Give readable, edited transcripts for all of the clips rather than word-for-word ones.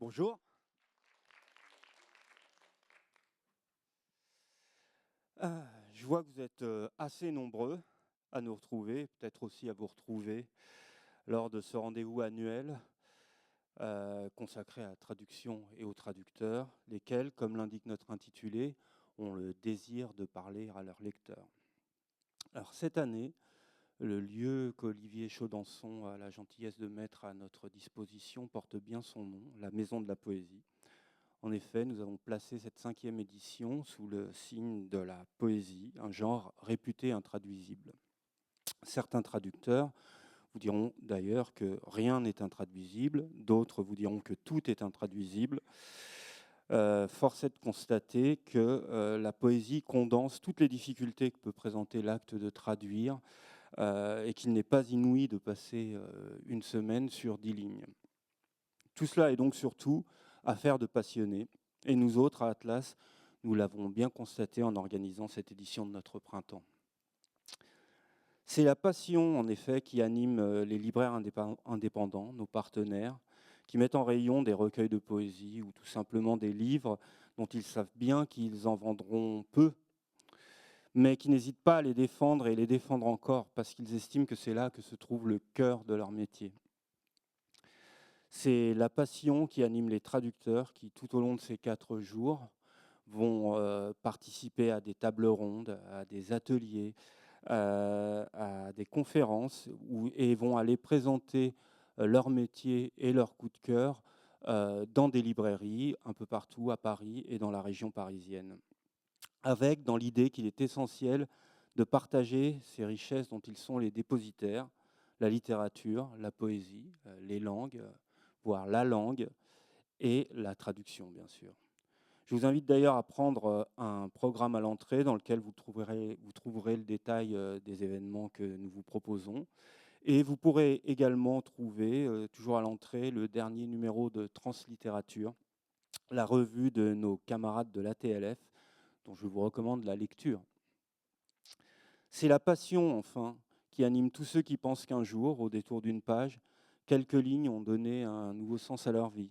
Bonjour. Je vois que vous êtes assez nombreux à nous retrouver, peut-être aussi à vous retrouver lors de ce rendez-vous annuel consacré à la traduction et aux traducteurs, lesquels, comme l'indique notre intitulé, ont le désir de parler à leurs lecteurs. Alors cette année, le lieu qu'Olivier Chaudançon a la gentillesse de mettre à notre disposition porte bien son nom, la Maison de la Poésie. En effet, nous avons placé cette 5e édition sous le signe de la poésie, un genre réputé intraduisible. Certains traducteurs vous diront d'ailleurs que rien n'est intraduisible, d'autres vous diront que tout est intraduisible. Force est de constater que la poésie condense toutes les difficultés que peut présenter l'acte de traduire et qu'il n'est pas inouï de passer une semaine sur 10 lignes. Tout cela est donc surtout affaire de passionnés. Et nous autres, à Atlas, nous l'avons bien constaté en organisant cette édition de notre printemps. C'est la passion, en effet, qui anime les libraires indépendants, nos partenaires, qui mettent en rayon des recueils de poésie ou tout simplement des livres dont ils savent bien qu'ils en vendront peu, mais qui n'hésitent pas à les défendre et les défendre encore, parce qu'ils estiment que c'est là que se trouve le cœur de leur métier. C'est la passion qui anime les traducteurs qui, tout au long de ces 4 jours, vont participer à des tables rondes, à des ateliers, à des conférences et vont aller présenter leur métier et leur coup de cœur dans des librairies un peu partout à Paris et dans la région parisienne. Avec dans l'idée qu'il est essentiel de partager ces richesses dont ils sont les dépositaires, la littérature, la poésie, les langues, voire la langue et la traduction, bien sûr. Je vous invite d'ailleurs à prendre un programme à l'entrée dans lequel vous trouverez le détail des événements que nous vous proposons. Et vous pourrez également trouver, toujours à l'entrée, le dernier numéro de Translittérature, la revue de nos camarades de l'ATLF, dont je vous recommande la lecture. C'est la passion, enfin, qui anime tous ceux qui pensent qu'un jour, au détour d'une page, quelques lignes ont donné un nouveau sens à leur vie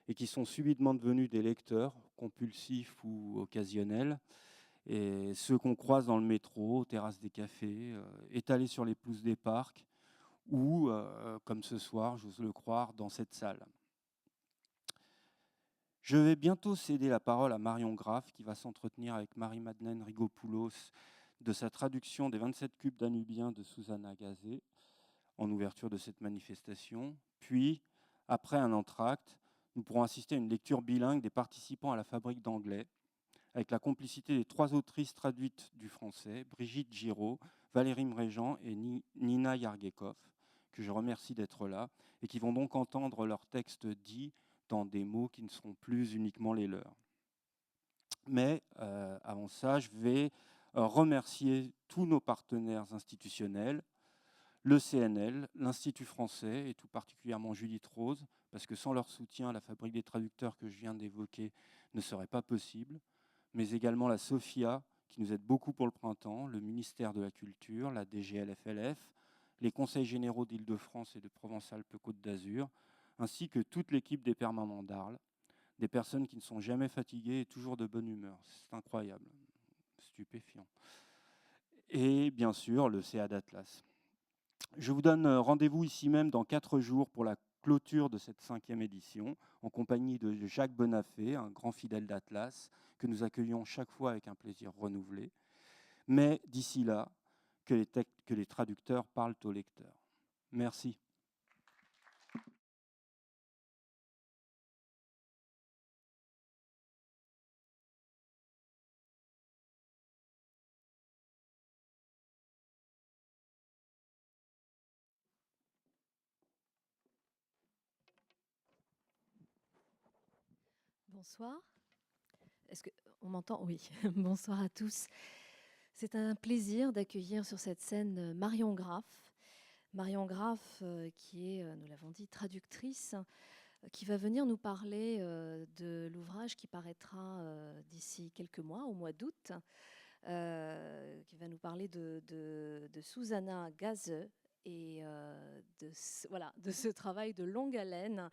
et qui sont subitement devenus des lecteurs, compulsifs ou occasionnels, et ceux qu'on croise dans le métro, aux terrasses des cafés, étalés sur les pelouses des parcs, ou, comme ce soir, j'ose le croire, dans cette salle. Je vais bientôt céder la parole à Marion Graff, qui va s'entretenir avec Marie-Madeleine Rigopoulos de sa traduction des 27 cubes danubien de Susanna Gazé, en ouverture de cette manifestation. Puis, après un entracte, nous pourrons assister à une lecture bilingue des participants à la fabrique d'anglais, avec la complicité des 3 autrices traduites du français, Brigitte Giraud, Valérie Mréjean et Nina Yargekov, que je remercie d'être là, et qui vont donc entendre leurs textes dits dans des mots qui ne seront plus uniquement les leurs. Mais avant ça, je vais remercier tous nos partenaires institutionnels, le CNL, l'Institut français, et tout particulièrement Judith Rose, parce que sans leur soutien, la fabrique des traducteurs que je viens d'évoquer ne serait pas possible, mais également la SOFIA, qui nous aide beaucoup pour le printemps, le ministère de la Culture, la DGLFLF, les conseils généraux d'Île-de-France et de Provence-Alpes-Côte d'Azur, ainsi que toute l'équipe des permanents d'Arles, des personnes qui ne sont jamais fatiguées et toujours de bonne humeur. C'est incroyable, stupéfiant. Et bien sûr, le CA d'Atlas. Je vous donne rendez-vous ici même dans 4 jours pour la clôture de cette 5e édition, en compagnie de Jacques Bonafé, un grand fidèle d'Atlas, que nous accueillons chaque fois avec un plaisir renouvelé. Mais d'ici là, que les traducteurs parlent aux lecteurs. Merci. Bonsoir. Est-ce qu'on m'entend? Oui. Bonsoir à tous. C'est un plaisir d'accueillir sur cette scène Marion Graff. Marion Graff, qui est, nous l'avons dit, traductrice, qui va venir nous parler de l'ouvrage qui paraîtra d'ici quelques mois, au mois d'août, qui va nous parler de Susanna Gazeux et voilà, de ce travail de longue haleine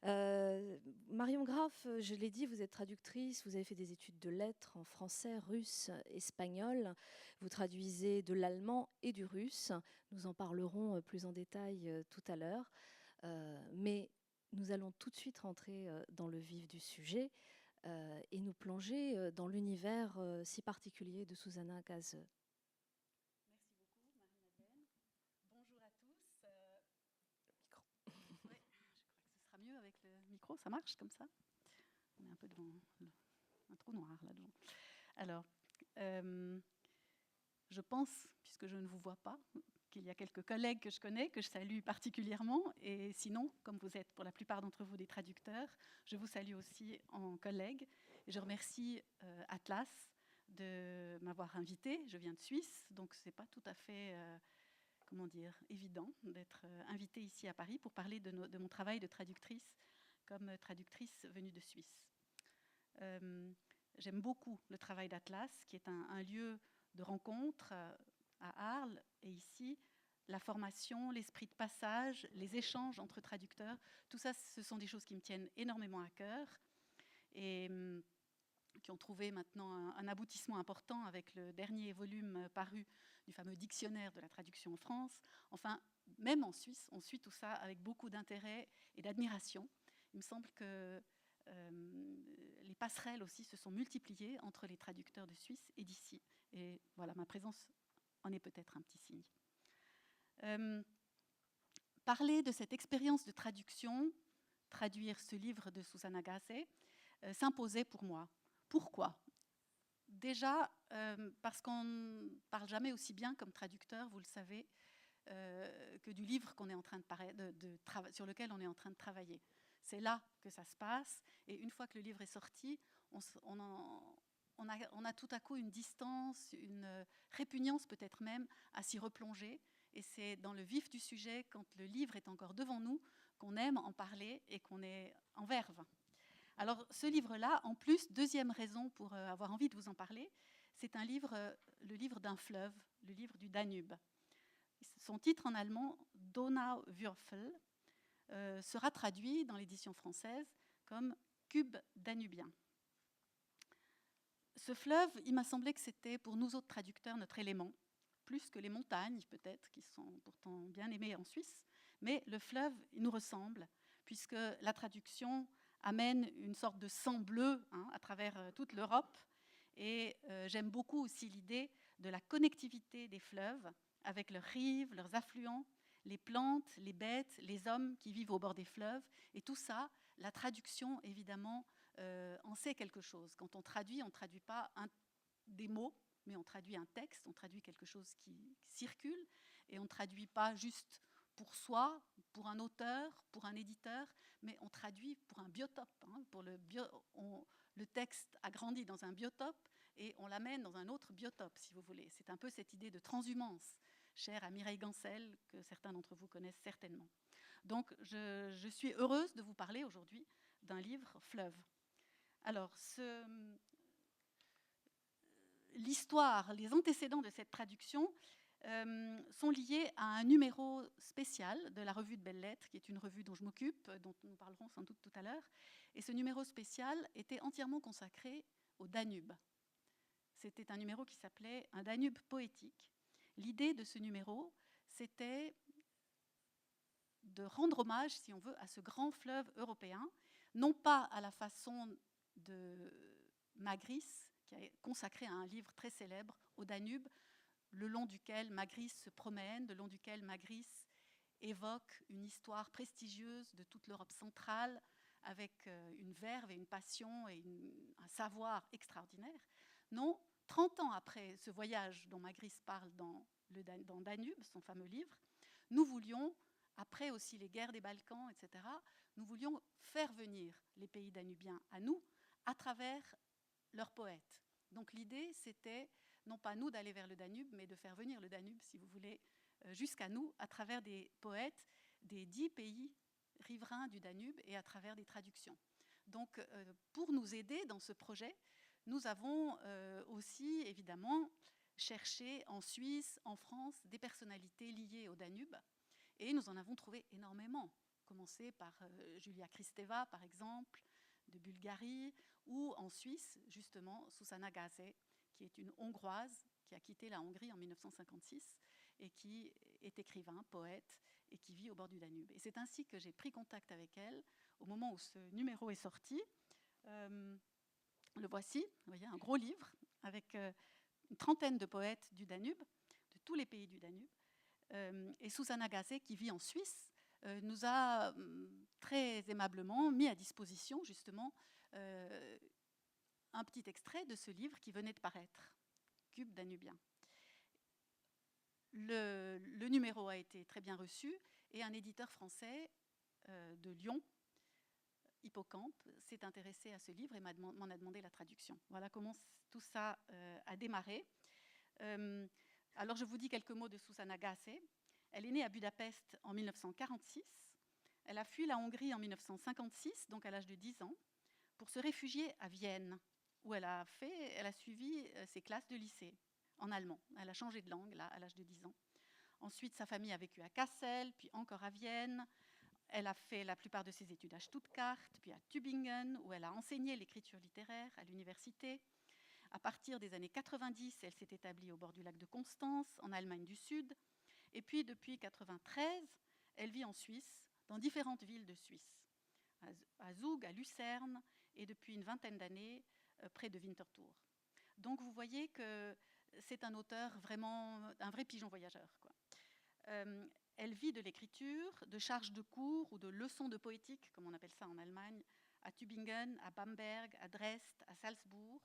Marion Graff, je l'ai dit, vous êtes traductrice, vous avez fait des études de lettres en français, russe, espagnol. Vous traduisez de l'allemand et du russe. Nous en parlerons plus en détail tout à l'heure. Mais nous allons tout de suite rentrer dans le vif du sujet et nous plonger dans l'univers si particulier de Susanna Gase. Merci beaucoup, Marie-Madeleine. Bonjour à tous. Micro. Ouais, je crois que ce sera mieux avec le micro. Ça marche comme ça? On est un peu devant un trou noir là-devant. Alors, je pense, puisque je ne vous vois pas, qu'il y a quelques collègues que je connais, que je salue particulièrement. Et sinon, comme vous êtes pour la plupart d'entre vous des traducteurs, je vous salue aussi en collègues. Et je remercie Atlas de m'avoir invitée. Je viens de Suisse, donc ce n'est pas tout à fait évident d'être invitée ici à Paris pour parler de mon travail de traductrice comme traductrice venue de Suisse. J'aime beaucoup le travail d'Atlas, qui est un lieu de rencontre à Arles et ici. La formation, l'esprit de passage, les échanges entre traducteurs, tout ça, ce sont des choses qui me tiennent énormément à cœur et qui ont trouvé maintenant un aboutissement important avec le dernier volume paru du fameux dictionnaire de la traduction en France. Enfin, même en Suisse, on suit tout ça avec beaucoup d'intérêt et d'admiration. Il me semble que les passerelles aussi se sont multipliées entre les traducteurs de Suisse et d'ici. Et voilà, ma présence en est peut-être un petit signe. Parler de cette expérience de traduction, traduire ce livre de Susanna Gase, s'imposait pour moi. Pourquoi ? Déjà, parce qu'on ne parle jamais aussi bien comme traducteur, vous le savez, que du livre qu'on est en train sur lequel on est en train de travailler. C'est là que ça se passe, et une fois que le livre est sorti, on a tout à coup une distance, une répugnance peut-être même à s'y replonger, et c'est dans le vif du sujet, quand le livre est encore devant nous, qu'on aime en parler et qu'on est en verve. Alors ce livre-là, en plus, deuxième raison pour avoir envie de vous en parler, c'est le livre d'un fleuve, le livre du Danube. Son titre en allemand, Donauwürfel, sera traduit dans l'édition française comme cube danubien. Ce fleuve, il m'a semblé que c'était pour nous autres traducteurs notre élément, plus que les montagnes peut-être, qui sont pourtant bien aimées en Suisse, mais le fleuve, il nous ressemble, puisque la traduction amène une sorte de sang bleu à travers toute l'Europe, et j'aime beaucoup aussi l'idée de la connectivité des fleuves avec leurs rives, leurs affluents, les plantes, les bêtes, les hommes qui vivent au bord des fleuves, et tout ça, la traduction évidemment en sait quelque chose. Quand on ne traduit pas des mots, mais on traduit un texte, on traduit quelque chose qui circule, et on ne traduit pas juste pour soi, pour un auteur, pour un éditeur, mais on traduit pour un biotope. Le texte a grandi dans un biotope et on l'amène dans un autre biotope, si vous voulez. C'est un peu cette idée de transhumance, chère à Mireille Gancel, que certains d'entre vous connaissent certainement. Donc, je suis heureuse de vous parler aujourd'hui d'un livre Fleuve. Alors, l'histoire, les antécédents de cette traduction sont liés à un numéro spécial de la revue de Belles Lettres, qui est une revue dont je m'occupe, dont nous parlerons sans doute tout à l'heure. Et ce numéro spécial était entièrement consacré au Danube. C'était un numéro qui s'appelait « Un Danube poétique ». L'idée de ce numéro, c'était de rendre hommage, si on veut, à ce grand fleuve européen, non pas à la façon de Magritte, qui a consacré un livre très célèbre au Danube, le long duquel Magritte se promène, le long duquel Magritte évoque une histoire prestigieuse de toute l'Europe centrale, avec une verve et une passion et un savoir extraordinaire. Non, 30 ans après ce voyage dont Magritte parle dans Danube, son fameux livre, nous voulions, après aussi les guerres des Balkans, etc., nous voulions faire venir les pays danubiens à nous à travers leurs poètes. Donc l'idée, c'était non pas nous d'aller vers le Danube, mais de faire venir le Danube, si vous voulez, jusqu'à nous, à travers des poètes des 10 pays riverains du Danube et à travers des traductions. Donc, pour nous aider dans ce projet, nous avons aussi, évidemment, cherché en Suisse, en France, des personnalités liées au Danube, et nous en avons trouvé énormément. commencer par Julia Kristeva, par exemple, de Bulgarie, ou en Suisse, justement, Zsuzsanna Gase, qui est une Hongroise qui a quitté la Hongrie en 1956 et qui est écrivain, poète, et qui vit au bord du Danube. Et c'est ainsi que j'ai pris contact avec elle au moment où ce numéro est sorti. Le voici, vous voyez, un gros livre avec une trentaine de poètes du Danube, de tous les pays du Danube. Et Zsuzsanna Gase, qui vit en Suisse, nous a très aimablement mis à disposition justement un petit extrait de ce livre qui venait de paraître, Cube danubien. Le numéro a été très bien reçu et un éditeur français de Lyon, Hippocampe, s'est intéressé à ce livre et m'en a demandé la traduction. Voilà comment tout ça a démarré. Alors je vous dis quelques mots de Zsuzsanna Gase. Elle est née à Budapest en 1946. Elle a fui la Hongrie en 1956, donc à l'âge de 10 ans, pour se réfugier à Vienne, où elle a suivi ses classes de lycée en allemand. Elle a changé de langue là, à l'âge de 10 ans. Ensuite, sa famille a vécu à Kassel, puis encore à Vienne. Elle a fait la plupart de ses études à Stuttgart, puis à Tübingen, où elle a enseigné l'écriture littéraire à l'université. À partir des années 90, elle s'est établie au bord du lac de Constance, en Allemagne du Sud. Et puis, depuis 1993, elle vit en Suisse, dans différentes villes de Suisse, à Zug, à Lucerne, et depuis une vingtaine d'années, près de Winterthur. Donc, vous voyez que c'est un auteur vraiment, un vrai pigeon voyageur, quoi. Elle vit de l'écriture, de charges de cours ou de leçons de poétique, comme on appelle ça en Allemagne, à Tübingen, à Bamberg, à Dresde, à Salzbourg.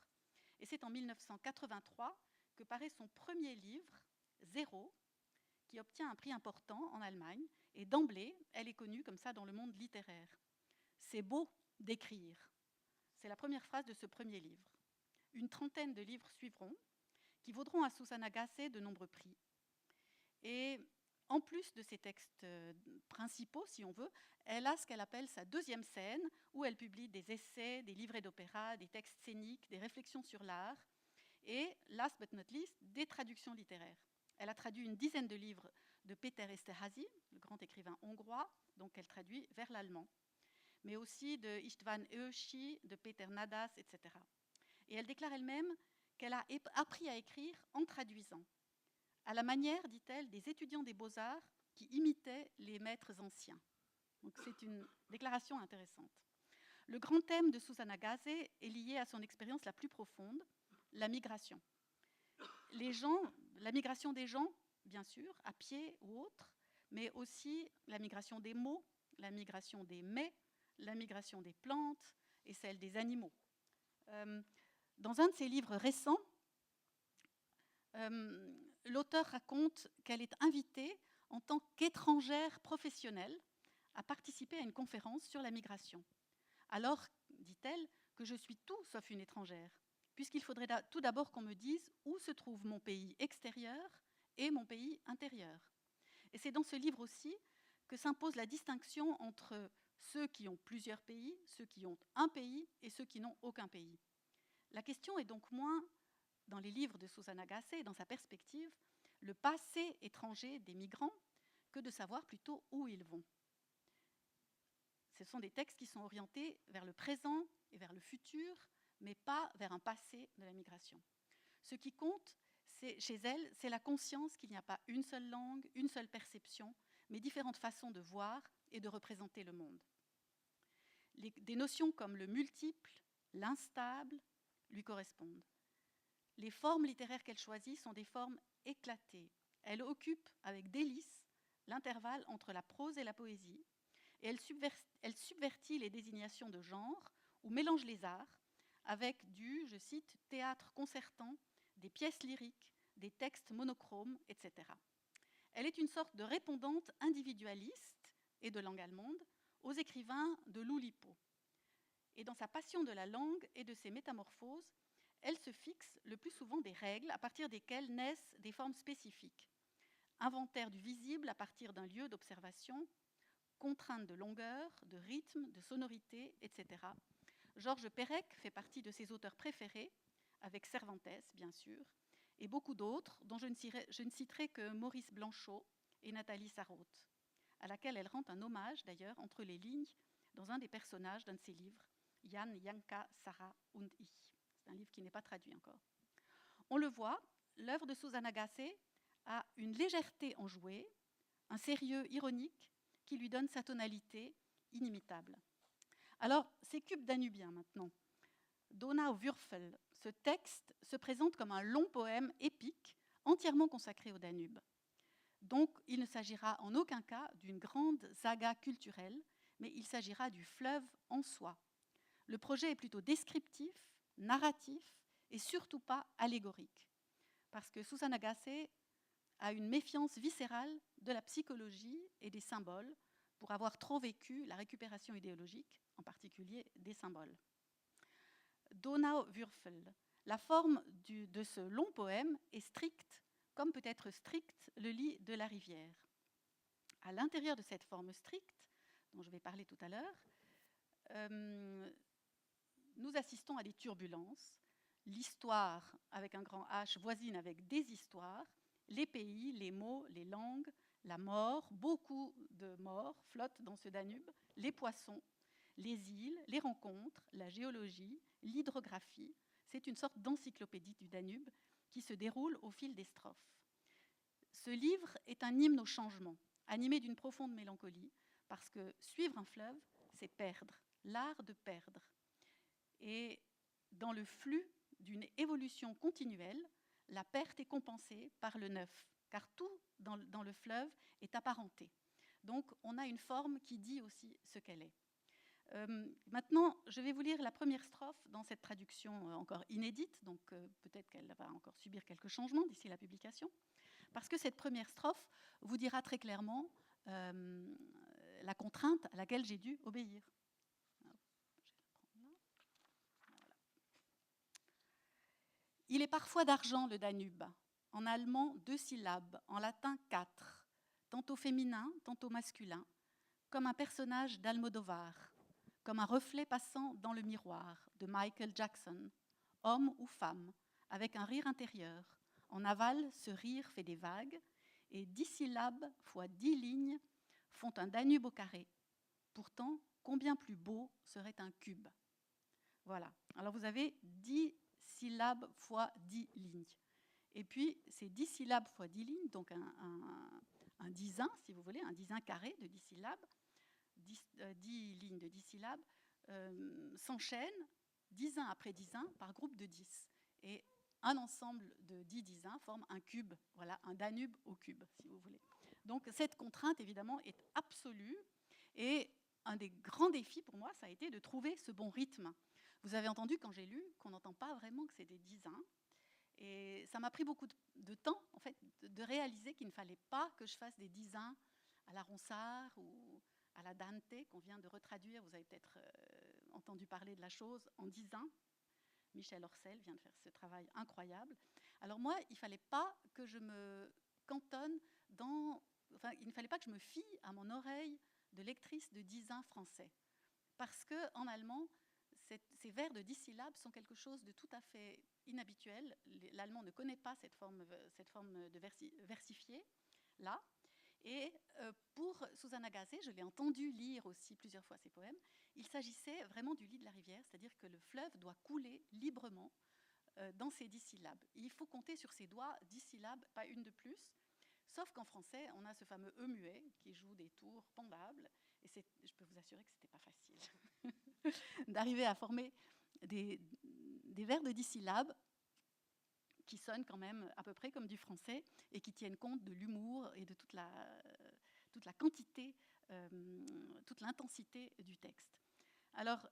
Et c'est en 1983 que paraît son premier livre, Zéro, qui obtient un prix important en Allemagne. Et d'emblée, elle est connue comme ça dans le monde littéraire. C'est beau d'écrire. C'est la première phrase de ce premier livre. Une trentaine de livres suivront, qui vaudront à Zsuzsanna Gase de nombreux prix. Et en plus de ses textes principaux, si on veut, elle a ce qu'elle appelle sa deuxième scène, où elle publie des essais, des livrets d'opéra, des textes scéniques, des réflexions sur l'art, et, last but not least, des traductions littéraires. Elle a traduit une dizaine de livres de Péter Esterházy, le grand écrivain hongrois, donc elle traduit vers l'allemand, mais aussi de István Ősi, de Péter Nadas, etc. Et elle déclare elle-même qu'elle a appris à écrire en traduisant, à la manière, dit-elle, des étudiants des beaux-arts qui imitaient les maîtres anciens. Donc c'est une déclaration intéressante. Le grand thème de Zsuzsanna Gase est lié à son expérience la plus profonde, la migration. La migration des gens, bien sûr, à pied ou autre, mais aussi la migration des mots, la migration des mets, la migration des plantes et celle des animaux. Dans un de ses livres récents, l'auteur raconte qu'elle est invitée en tant qu'étrangère professionnelle à participer à une conférence sur la migration. Alors, dit-elle, que je suis tout sauf une étrangère, puisqu'il faudrait tout d'abord qu'on me dise où se trouve mon pays extérieur et mon pays intérieur. Et c'est dans ce livre aussi que s'impose la distinction entre ceux qui ont plusieurs pays, ceux qui ont un pays et ceux qui n'ont aucun pays. La question est donc moins, dans les livres de Zsuzsanna Gase, dans sa perspective, le passé étranger des migrants, que de savoir plutôt où ils vont. Ce sont des textes qui sont orientés vers le présent et vers le futur, mais pas vers un passé de la migration. Ce qui compte, chez elle, c'est la conscience qu'il n'y a pas une seule langue, une seule perception, mais différentes façons de voir et de représenter le monde. Des notions comme le multiple, l'instable, lui correspondent. Les formes littéraires qu'elle choisit sont des formes éclatées. Elle occupe avec délice l'intervalle entre la prose et la poésie, et elle subvertit les désignations de genre ou mélange les arts avec du, je cite, théâtre concertant, des pièces lyriques, des textes monochromes, etc. Elle est une sorte de répondante individualiste et de langue allemande aux écrivains de l'Oulipo. Et dans sa passion de la langue et de ses métamorphoses, elle se fixe le plus souvent des règles à partir desquelles naissent des formes spécifiques. Inventaire du visible à partir d'un lieu d'observation, contraintes de longueur, de rythme, de sonorité, etc. Georges Perec fait partie de ses auteurs préférés, avec Cervantes, bien sûr, et beaucoup d'autres, dont je ne citerai que Maurice Blanchot et Nathalie Sarraute. à laquelle elle rend un hommage d'ailleurs entre les lignes dans un des personnages d'un de ses livres, Jan, Janka, Sarah und ich. C'est un livre qui n'est pas traduit encore. On le voit, l'œuvre de Susanna Gassé a une légèreté enjouée, un sérieux ironique qui lui donne sa tonalité inimitable. Alors, ces cubes danubiens maintenant. Donauwürfel, ce texte se présente comme un long poème épique entièrement consacré au Danube. Donc, il ne s'agira en aucun cas d'une grande saga culturelle, mais il s'agira du fleuve en soi. Le projet est plutôt descriptif, narratif et surtout pas allégorique. Parce que Susanna Gassé a une méfiance viscérale de la psychologie et des symboles pour avoir trop vécu la récupération idéologique, en particulier des symboles. Donauwürfel, la forme de ce long poème est stricte, comme peut être strict le lit de la rivière. À l'intérieur de cette forme stricte, dont je vais parler tout à l'heure, nous assistons à des turbulences. L'histoire, avec un grand H, voisine avec des histoires. Les pays, les mots, les langues, la mort, beaucoup de morts flottent dans ce Danube, les poissons, les îles, les rencontres, la géologie, l'hydrographie. C'est une sorte d'encyclopédie du Danube qui se déroule au fil des strophes. Ce livre est un hymne au changement, animé d'une profonde mélancolie, parce que suivre un fleuve, c'est perdre, l'art de perdre. Et dans le flux d'une évolution continuelle, la perte est compensée par le neuf, car tout dans le fleuve est apparenté. Donc on a une forme qui dit aussi ce qu'elle est. Maintenant, je vais vous lire la première strophe dans cette traduction encore inédite, donc peut-être qu'elle va encore subir quelques changements d'ici la publication, parce que cette première strophe vous dira très clairement la contrainte à laquelle j'ai dû obéir. Il est parfois d'argent le Danube, en allemand 2 syllabes, en latin 4, tantôt féminin, tantôt masculin, comme un personnage d'Almodovar, comme un reflet passant dans le miroir de Michael Jackson, homme ou femme, avec un rire intérieur. En aval, ce rire fait des vagues, et 10 syllabes fois 10 lignes font un Danube au carré. Pourtant, combien plus beau serait un cube. Voilà. Alors vous avez 10 syllabes fois 10 lignes. Et puis, ces 10 syllabes fois 10 lignes, donc un dizain, si vous voulez, un dizain carré de 10 syllabes, 10 lignes de 10 syllabes, s'enchaînent dizain après dizain par groupe de 10. Et un ensemble de 10 dizains forme un cube, voilà, un Danube au cube, si vous voulez. Donc cette contrainte, évidemment, est absolue. Et un des grands défis pour moi, ça a été de trouver ce bon rythme. Vous avez entendu quand j'ai lu qu'on n'entend pas vraiment que c'est des dizains. Et ça m'a pris beaucoup de temps, en fait, de réaliser qu'il ne fallait pas que je fasse des dizains à la Ronsard ou à la Dante, qu'on vient de retraduire. Vous avez peut-être entendu parler de la chose en dizains. Michel Orcel vient de faire ce travail incroyable. Alors moi, il ne fallait pas que je me cantonne dans... Enfin, il ne fallait pas que je me fie à mon oreille de lectrice de dizains français. Parce qu'en allemand, ces vers de 10 syllabes sont quelque chose de tout à fait inhabituel. L'allemand ne connaît pas cette forme de versifié, là. Et pour Susanna Gassé, je l'ai entendu lire aussi plusieurs fois ses poèmes, il s'agissait vraiment du lit de la rivière, c'est-à-dire que le fleuve doit couler librement dans ces 10 syllabes. Il faut compter sur ses doigts 10 syllabes, pas une de plus, sauf qu'en français, on a ce fameux E muet qui joue des tours pendables, et je peux vous assurer que ce n'était pas facile d'arriver à former des vers de 10 syllabes qui sonnent quand même à peu près comme du français et qui tiennent compte de l'humour et de toute la quantité, toute l'intensité du texte. Alors,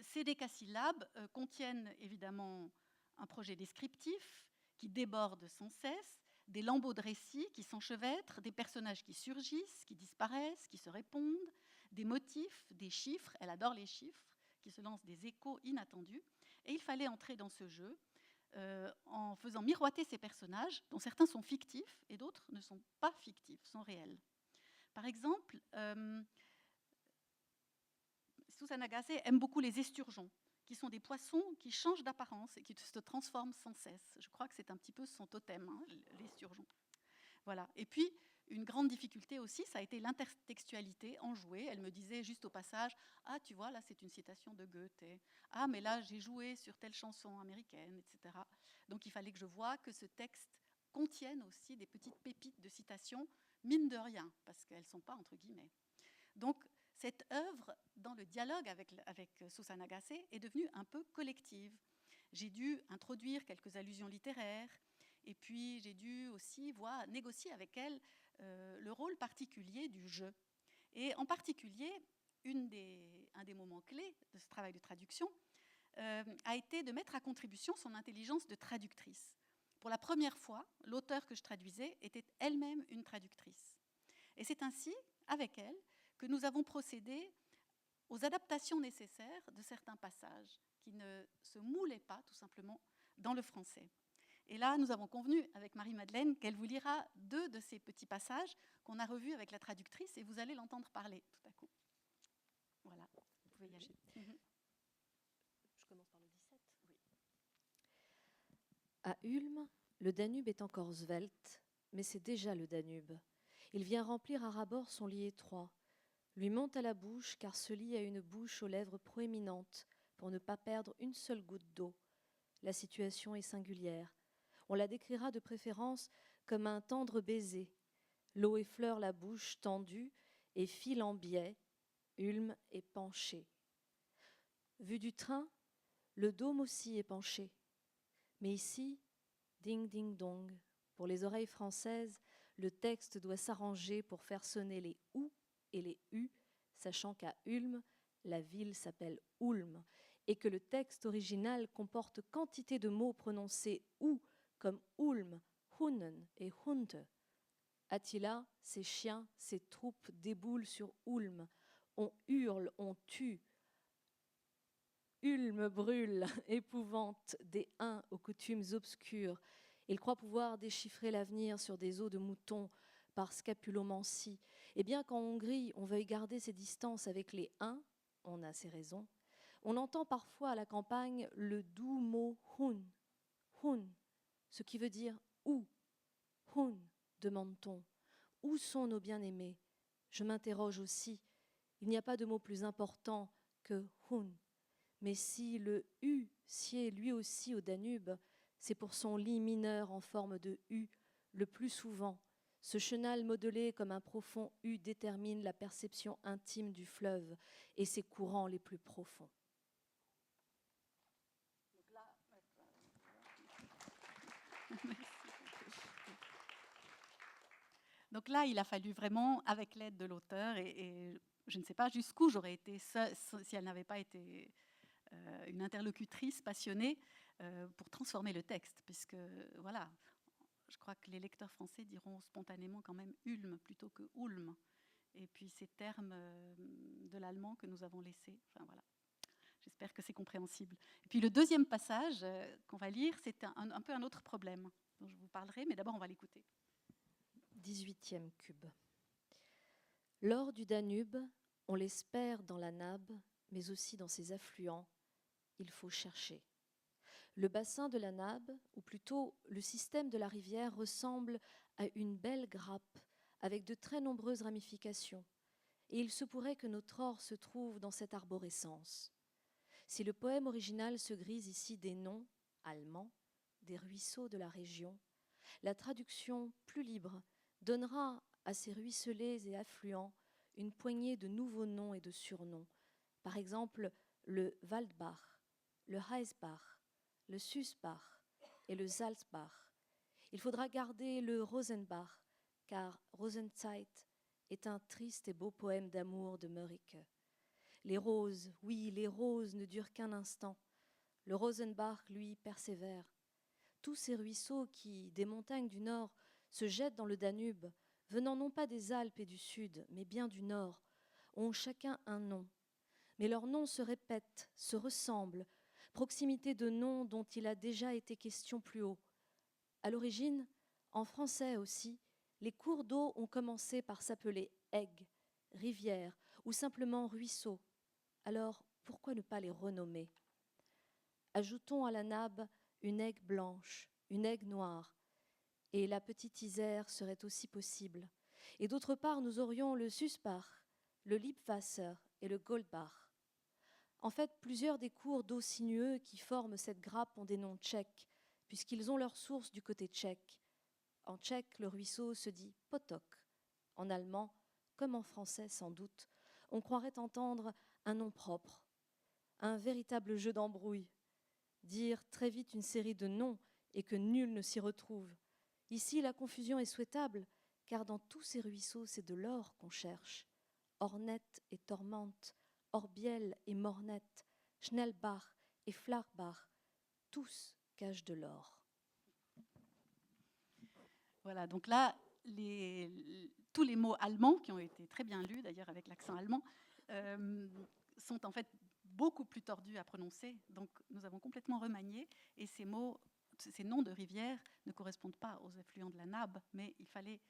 ces décasyllabes contiennent évidemment un projet descriptif qui déborde sans cesse, des lambeaux de récits qui s'enchevêtrent, des personnages qui surgissent, qui disparaissent, qui se répondent, des motifs, des chiffres, elle adore les chiffres, qui se lancent des échos inattendus. Et il fallait entrer dans ce jeu en faisant miroiter ces personnages, dont certains sont fictifs et d'autres ne sont pas fictifs, sont réels. Par exemple, Susanna Gassé aime beaucoup les esturgeons, qui sont des poissons qui changent d'apparence et qui se transforment sans cesse. Je crois que c'est un petit peu son totem, hein, l'esturgeon. Voilà. Et puis, une grande difficulté aussi, ça a été l'intertextualité enjouée. Elle me disait juste au passage, « Ah, tu vois, là, c'est une citation de Goethe. Ah, mais là, j'ai joué sur telle chanson américaine, etc. » Donc, il fallait que je voie que ce texte contienne aussi des petites pépites de citations, mine de rien, parce qu'elles ne sont pas entre guillemets. Donc, cette œuvre, dans le dialogue avec Susanna Gassé, est devenue un peu collective. J'ai dû introduire quelques allusions littéraires, et puis j'ai dû aussi négocier avec elle le rôle particulier du jeu. Et en particulier, un des moments clés de ce travail de traduction a été de mettre à contribution son intelligence de traductrice. Pour la première fois, l'auteure que je traduisais était elle-même une traductrice. Et c'est ainsi, avec elle, que nous avons procédé aux adaptations nécessaires de certains passages qui ne se moulaient pas, tout simplement, dans le français. Et là, nous avons convenu avec Marie-Madeleine qu'elle vous lira 2 de ces petits passages qu'on a revus avec la traductrice, et vous allez l'entendre parler tout à coup. Voilà, vous pouvez y aller. Je commence par le 17. Oui. À Ulm, le Danube est encore svelte, mais c'est déjà le Danube. Il vient remplir à ras-bord son lit étroit, lui monte à la bouche car ce lit a une bouche aux lèvres proéminentes pour ne pas perdre une seule goutte d'eau. La situation est singulière. On la décrira de préférence comme un tendre baiser. L'eau effleure la bouche tendue et file en biais. Ulm est penché. Vu du train, le dôme aussi est penché. Mais ici, ding ding dong. Pour les oreilles françaises, le texte doit s'arranger pour faire sonner les OU et les U, sachant qu'à Ulm, la ville s'appelle Ulm, et que le texte original comporte quantité de mots prononcés OU, comme Ulm, Hunnen et Hunte. Attila, ses chiens, ses troupes déboulent sur Ulm. On hurle, on tue. Ulm brûle, épouvante, des Huns aux coutumes obscures. Il croit pouvoir déchiffrer l'avenir sur des os de mouton par scapulomancie. Et bien qu'en Hongrie, on veuille garder ses distances avec les Huns, on a ses raisons, on entend parfois à la campagne le doux mot « hun », ce qui veut dire « où ». « Hun », demande-t-on. Où sont nos bien-aimés ? Je m'interroge aussi. Il n'y a pas de mot plus important que « hun ». Mais si le « u » sied lui aussi au Danube, c'est pour son lit mineur en forme de « u », le plus souvent. Ce chenal modelé comme un profond « u » détermine la perception intime du fleuve et ses courants les plus profonds. Donc là, il a fallu vraiment, avec l'aide de l'auteur, et je ne sais pas jusqu'où j'aurais été si elle n'avait pas été une interlocutrice passionnée pour transformer le texte, puisque voilà, je crois que les lecteurs français diront spontanément quand même Ulm plutôt que Ulm, et puis ces termes de l'allemand que nous avons laissés, enfin voilà. J'espère que c'est compréhensible. Et puis le deuxième passage qu'on va lire, c'est un peu un autre problème dont je vous parlerai, mais d'abord on va l'écouter. 18e cube. L'or du Danube, on l'espère dans la nabe, mais aussi dans ses affluents. Il faut chercher. Le bassin de la nabe, ou plutôt le système de la rivière, ressemble à une belle grappe avec de très nombreuses ramifications. Et il se pourrait que notre or se trouve dans cette arborescence. Si le poème original se grise ici des noms, allemands, des ruisseaux de la région, la traduction plus libre donnera à ces ruisselets et affluents une poignée de nouveaux noms et de surnoms. Par exemple, le Waldbach, le Heisbach, le Süßbach et le Salzbach. Il faudra garder le Rosenbach, car Rosenzeit est un triste et beau poème d'amour de Mörike. Les roses, oui, les roses ne durent qu'un instant. Le Rosenbach, lui, persévère. Tous ces ruisseaux qui, des montagnes du nord, se jettent dans le Danube, venant non pas des Alpes et du sud, mais bien du nord, ont chacun un nom. Mais leurs noms se répètent, se ressemblent, proximité de noms dont il a déjà été question plus haut. À l'origine, en français aussi, les cours d'eau ont commencé par s'appeler aigues, rivières ou simplement ruisseaux. Alors, pourquoi ne pas les renommer ? Ajoutons à la nabe une aigue blanche, une aigue noire. et la petite Isère serait aussi possible. Et d'autre part, nous aurions le Susbach, le Liebwasser et le Goldbach. En fait, plusieurs des cours d'eau sinueux qui forment cette grappe ont des noms tchèques, puisqu'ils ont leur source du côté tchèque. En tchèque, le ruisseau se dit potok. En allemand, comme en français sans doute, on croirait entendre un nom propre, un véritable jeu d'embrouille. Dire très vite une série de noms et que nul ne s'y retrouve. Ici, la confusion est souhaitable, car dans tous ces ruisseaux, c'est de l'or qu'on cherche. Ornette et Tormente, Orbiel et Mornette, Schnellbach et Flachbach, tous cachent de l'or. Voilà, donc là, tous les mots allemands, qui ont été très bien lus d'ailleurs avec l'accent allemand, sont en fait beaucoup plus tordus à prononcer. Donc nous avons complètement remanié, et ces mots, ces noms de rivières ne correspondent pas aux affluents de la Nabe, mais il fallait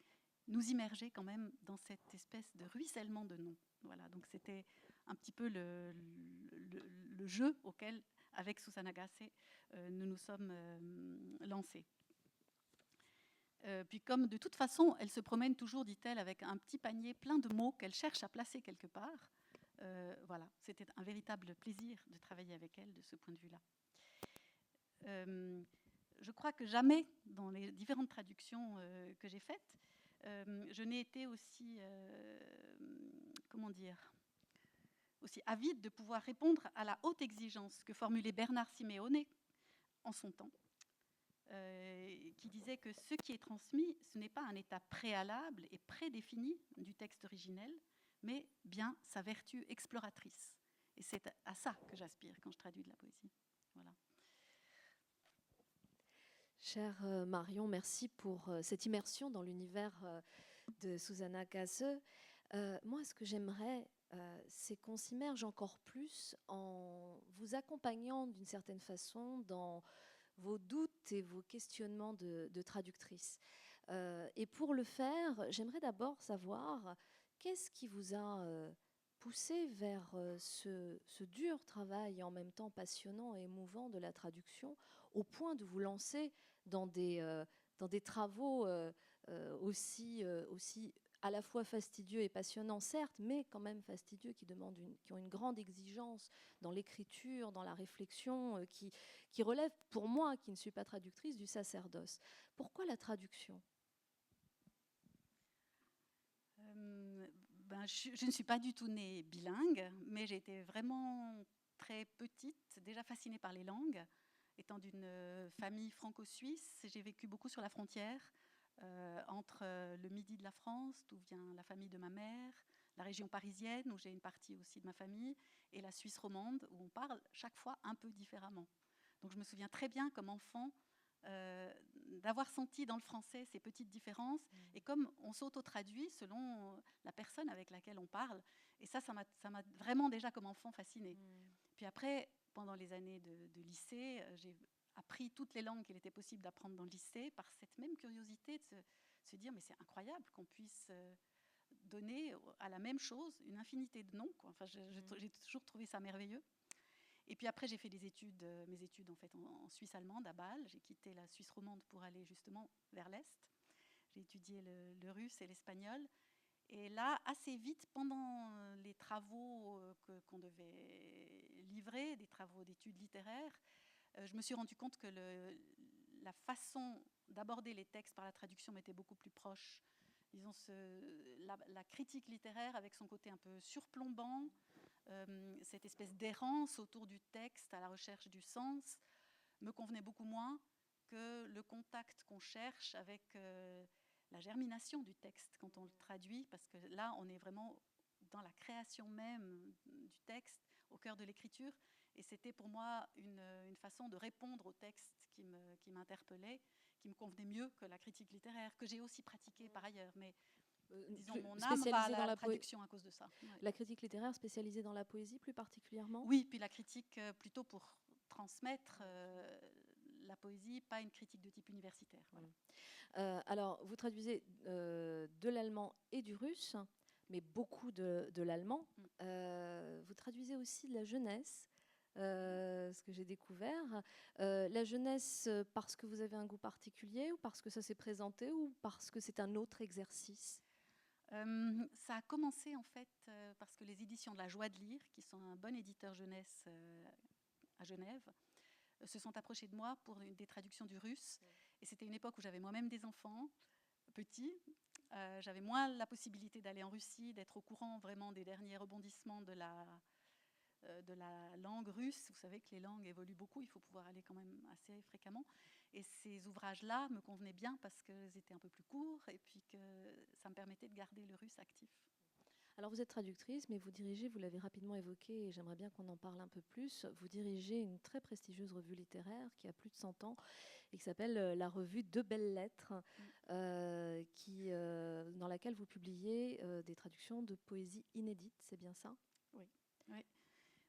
nous immerger quand même dans cette espèce de ruissellement de noms. Voilà, donc c'était un petit peu le jeu auquel, avec Susanna Gasse, nous nous sommes lancés. Puis comme de toute façon, elle se promène toujours, dit-elle, avec un petit panier plein de mots qu'elle cherche à placer quelque part. Voilà, c'était un véritable plaisir de travailler avec elle de ce point de vue-là. Je crois que jamais, dans les différentes traductions que j'ai faites, je n'ai été aussi, aussi avide de pouvoir répondre à la haute exigence que formulait Bernard Simeone en son temps, qui disait que ce qui est transmis, ce n'est pas un état préalable et prédéfini du texte originel, mais bien sa vertu exploratrice. Et c'est à ça que j'aspire quand je traduis de la poésie. Voilà. Chère Marion, merci pour cette immersion dans l'univers de Susanna Gasse. Moi, ce que j'aimerais, c'est qu'on s'immerge encore plus en vous accompagnant d'une certaine façon dans vos doutes et vos questionnements de traductrice. Et pour le faire, j'aimerais d'abord savoir qu'est-ce qui vous a poussé vers ce dur travail en même temps passionnant et émouvant de la traduction, au point de vous lancer dans des travaux aussi à la fois fastidieux et passionnants, certes, mais quand même fastidieux, qui ont une grande exigence dans l'écriture, dans la réflexion, qui relève, pour moi, qui ne suis pas traductrice, du sacerdoce. Pourquoi la traduction ? Je ne suis pas du tout née bilingue, mais j'ai été vraiment très petite, déjà fascinée par les langues. Étant d'une famille franco-suisse, j'ai vécu beaucoup sur la frontière, entre le midi de la France, d'où vient la famille de ma mère, la région parisienne, où j'ai une partie aussi de ma famille, et la Suisse romande, où on parle chaque fois un peu différemment. Donc je me souviens très bien comme enfant d'avoir senti dans le français ces petites différences, et comme on s'auto-traduit selon la personne avec laquelle on parle, et ça m'a vraiment déjà comme enfant fascinée. Puis après, pendant les années de lycée, j'ai appris toutes les langues qu'il était possible d'apprendre dans le lycée, par cette même curiosité de se dire mais c'est incroyable qu'on puisse donner à la même chose une infinité de noms, quoi. Enfin, j'ai toujours trouvé ça merveilleux. Et puis après, j'ai fait mes études en fait en Suisse allemande, à Bâle. J'ai quitté la Suisse romande pour aller justement vers l'Est. J'ai étudié le russe et l'espagnol. Et là, assez vite, pendant les travaux qu'on devait livrer, des travaux d'études littéraires, je me suis rendu compte que la façon d'aborder les textes par la traduction m'était beaucoup plus proche. Disons, la critique littéraire avec son côté un peu surplombant, cette espèce d'errance autour du texte à la recherche du sens, me convenait beaucoup moins que le contact qu'on cherche avec la germination du texte quand on le traduit, parce que là, on est vraiment dans la création même du texte, au cœur de l'écriture. Et c'était pour moi une façon de répondre au texte qui m'interpellait, qui me convenait mieux que la critique littéraire, que j'ai aussi pratiquée par ailleurs. Mais disons, mon âme va à la traduction à cause de ça. Ouais. La critique littéraire spécialisée dans la poésie plus particulièrement ? Oui, puis la critique plutôt pour transmettre la poésie, pas une critique de type universitaire. Voilà. Alors, vous traduisez de l'allemand et du russe, mais beaucoup de l'allemand. Vous traduisez aussi de la jeunesse, ce que j'ai découvert. La jeunesse, parce que vous avez un goût particulier, ou parce que ça s'est présenté, ou parce que c'est un autre exercice? Ça a commencé en fait parce que les éditions de la Joie de lire, qui sont un bon éditeur jeunesse à Genève, se sont approchés de moi pour des traductions du russe. Et c'était une époque où j'avais moi-même des enfants petits. J'avais moins la possibilité d'aller en Russie, d'être au courant vraiment des derniers rebondissements de la langue russe. Vous savez que les langues évoluent beaucoup, il faut pouvoir aller quand même assez fréquemment. Et ces ouvrages-là me convenaient bien parce qu'ils étaient un peu plus courts et puis que ça me permettait de garder le russe actif. Alors vous êtes traductrice, mais vous dirigez, vous l'avez rapidement évoqué, et j'aimerais bien qu'on en parle un peu plus, vous dirigez une très prestigieuse revue littéraire qui a plus de 100 ans et qui s'appelle la revue De Belles Lettres, dans laquelle vous publiez des traductions de poésie inédite, c'est bien ça? Oui, oui.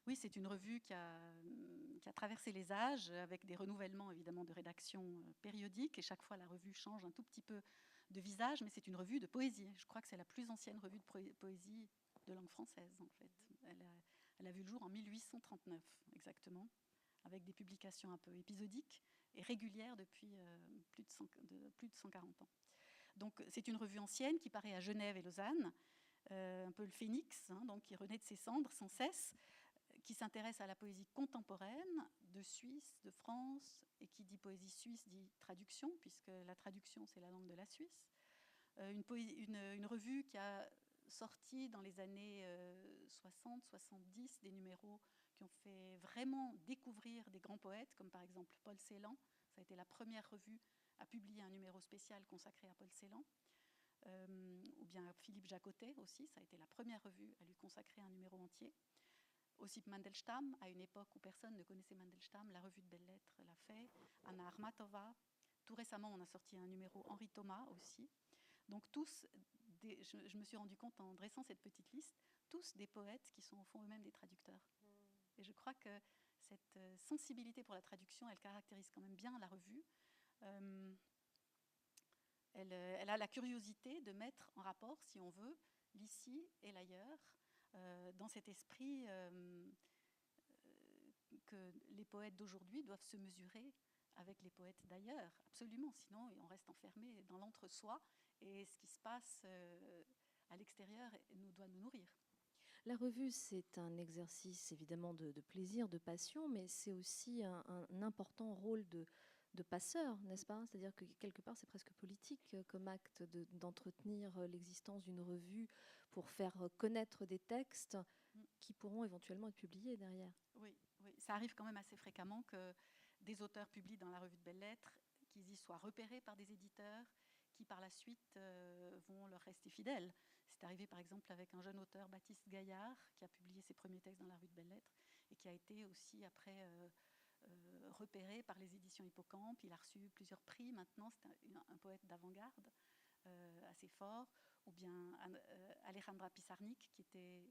Oui, c'est une revue qui a traversé les âges, avec des renouvellements évidemment de rédaction périodiques, et chaque fois la revue change un tout petit peu de visage, mais c'est une revue de poésie. Je crois que c'est la plus ancienne revue de poésie de langue française, en fait. Elle a vu le jour en 1839, exactement, avec des publications un peu épisodiques et régulières depuis plus de 140 ans. Donc c'est une revue ancienne qui paraît à Genève et Lausanne, un peu le phénix, hein, donc qui renaît de ses cendres sans cesse, qui s'intéresse à la poésie contemporaine de Suisse, de France, et qui dit poésie suisse dit traduction, puisque la traduction, c'est la langue de la Suisse. Une revue qui a sorti dans les années 60-70 des numéros qui ont fait vraiment découvrir des grands poètes, comme par exemple Paul Celan. Ça a été la première revue à publier un numéro spécial consacré à Paul Celan. Ou bien Philippe Jacotet aussi, ça a été la première revue à lui consacrer un numéro entier. Ossip Mandelstam, à une époque où personne ne connaissait Mandelstam, la revue de Belles Lettres l'a fait. Anna Armatova. Tout récemment, on a sorti un numéro Henri Thomas aussi. Donc tous, je me suis rendu compte en dressant cette petite liste, tous des poètes qui sont au fond eux-mêmes des traducteurs. Et je crois que cette sensibilité pour la traduction, elle caractérise quand même bien la revue. Elle a la curiosité de mettre en rapport, si on veut, l'ici et l'ailleurs, dans cet esprit que les poètes d'aujourd'hui doivent se mesurer avec les poètes d'ailleurs, absolument, sinon on reste enfermé dans l'entre-soi, et ce qui se passe à l'extérieur doit nous nourrir. La revue, c'est un exercice évidemment de plaisir, de passion, mais c'est aussi un important rôle de passeur, n'est-ce pas? C'est-à-dire que quelque part, c'est presque politique comme acte d'entretenir l'existence d'une revue pour faire connaître des textes qui pourront éventuellement être publiés derrière. Oui, oui, ça arrive quand même assez fréquemment que des auteurs publient dans la revue de Belles Lettres, qu'ils y soient repérés par des éditeurs qui par la suite vont leur rester fidèles. C'est arrivé par exemple avec un jeune auteur, Baptiste Gaillard, qui a publié ses premiers textes dans la revue de Belles Lettres et qui a été aussi après repéré par les éditions Hippocampe. Il a reçu plusieurs prix maintenant, c'est un poète d'avant-garde assez fort. Ou bien Alejandra Pizarnik, qui était,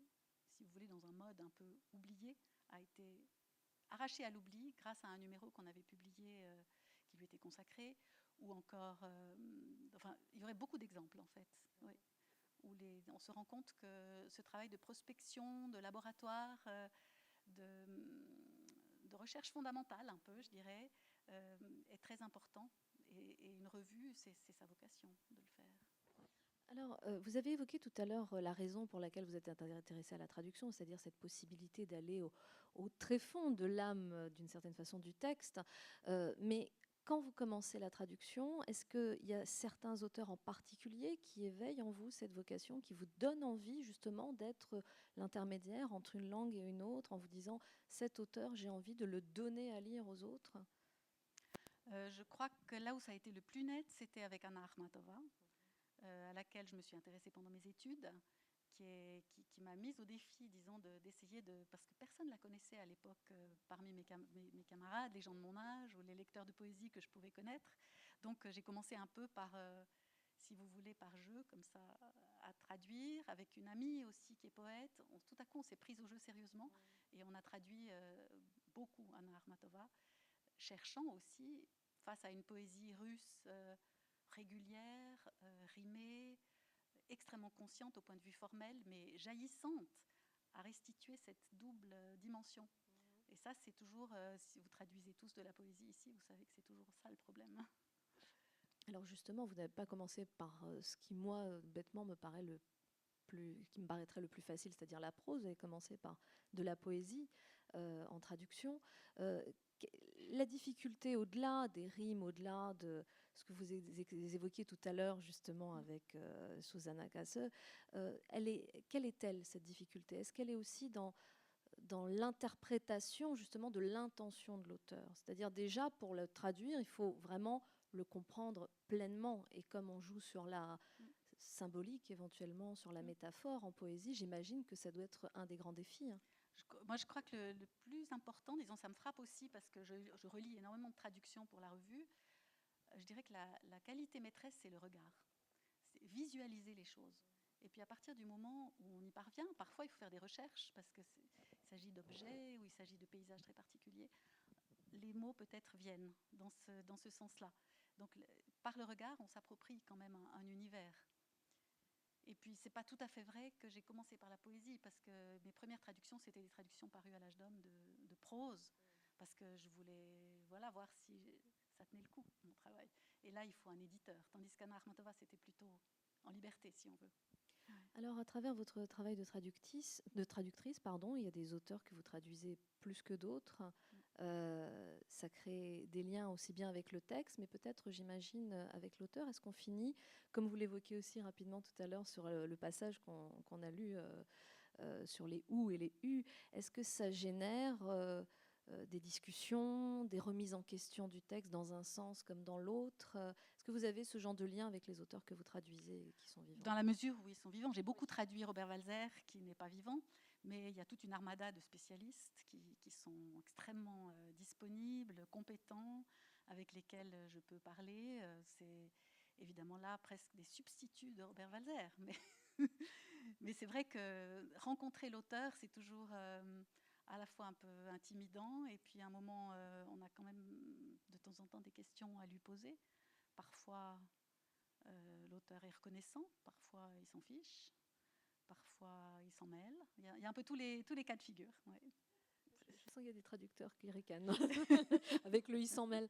si vous voulez, dans un mode un peu oublié, a été arraché à l'oubli grâce à un numéro qu'on avait publié qui lui était consacré, ou encore, enfin, il y aurait beaucoup d'exemples en fait, oui, où on se rend compte que ce travail de prospection, de laboratoire, de recherche fondamentale un peu, je dirais, est très important, et une revue, c'est sa vocation de le faire. Alors, vous avez évoqué tout à l'heure la raison pour laquelle vous êtes intéressé à la traduction, c'est-à-dire cette possibilité d'aller au tréfonds de l'âme, d'une certaine façon, du texte. Mais quand vous commencez la traduction, est-ce qu'il y a certains auteurs en particulier qui éveillent en vous cette vocation, qui vous donnent envie justement d'être l'intermédiaire entre une langue et une autre, en vous disant, cet auteur, j'ai envie de le donner à lire aux autres? Je crois que là où ça a été le plus net, c'était avec Anna Akhmatova, à laquelle je me suis intéressée pendant mes études, qui m'a mise au défi, disons, d'essayer parce que personne ne la connaissait à l'époque parmi mes camarades, les gens de mon âge ou les lecteurs de poésie que je pouvais connaître. Donc j'ai commencé un peu par, si vous voulez, par jeu, comme ça, à traduire, avec une amie aussi qui est poète. Tout à coup, on s'est prise au jeu sérieusement et on a traduit beaucoup Anna Akhmatova, cherchant aussi, face à une poésie russe régulière, rimée, extrêmement consciente au point de vue formel, mais jaillissante, à restituer cette double dimension. Et ça, c'est toujours, si vous traduisez tous de la poésie ici, vous savez que c'est toujours ça le problème. Alors justement, vous n'avez pas commencé par ce qui, moi, bêtement, qui me paraîtrait le plus facile, c'est-à-dire la prose. Vous avez commencé par de la poésie en traduction. Euh, que- la difficulté, au-delà des rimes, au-delà de ce que vous évoquiez tout à l'heure, justement, avec Susanna Gasse, quelle est-elle, cette difficulté? Est-ce qu'elle est aussi dans l'interprétation, justement, de l'intention de l'auteur? C'est-à-dire, déjà, pour le traduire, il faut vraiment le comprendre pleinement. Et comme on joue sur la symbolique, éventuellement sur la métaphore en poésie, j'imagine que ça doit être un des grands défis. Moi, je crois que le plus important, disons, ça me frappe aussi parce que je relis énormément de traductions pour la revue. Je dirais que la qualité maîtresse, c'est le regard. C'est visualiser les choses. Et puis à partir du moment où on y parvient, parfois il faut faire des recherches parce qu'il s'agit d'objets ou il s'agit de paysages très particuliers. Les mots peut-être viennent dans ce sens-là. Donc par le regard, on s'approprie quand même un univers. Et puis, c'est pas tout à fait vrai que j'ai commencé par la poésie, parce que mes premières traductions, c'était des traductions parues à l'âge d'homme de prose, parce que je voulais voir si ça tenait le coup, mon travail. Et là, il faut un éditeur. Tandis qu'Anna Akhmatova, c'était plutôt en liberté, si on veut. Alors, à travers votre travail de traductrice, il y a des auteurs que vous traduisez plus que d'autres. Ça crée des liens aussi bien avec le texte, mais peut-être, j'imagine, avec l'auteur. Est-ce qu'on finit, comme vous l'évoquiez aussi rapidement tout à l'heure sur le passage qu'on a lu sur les ou et les u, est-ce que ça génère des discussions, des remises en question du texte dans un sens comme dans l'autre? Est-ce que vous avez ce genre de lien avec les auteurs que vous traduisez et qui sont vivants? Dans la mesure où ils sont vivants. J'ai beaucoup traduit Robert Walser, qui n'est pas vivant, mais il y a toute une armada de spécialistes qui sont extrêmement disponibles, compétents, avec lesquels je peux parler. C'est évidemment là presque des substituts de Robert Walser, mais c'est vrai que rencontrer l'auteur, c'est toujours à la fois un peu intimidant, et puis à un moment, on a quand même de temps en temps des questions à lui poser. Parfois, l'auteur est reconnaissant, parfois il s'en fiche, parfois il s'en mêle. Il y a un peu tous les cas de figure. Ouais. Je sens qu'il y a des traducteurs qui ricanent avec le « il s'en mêle ».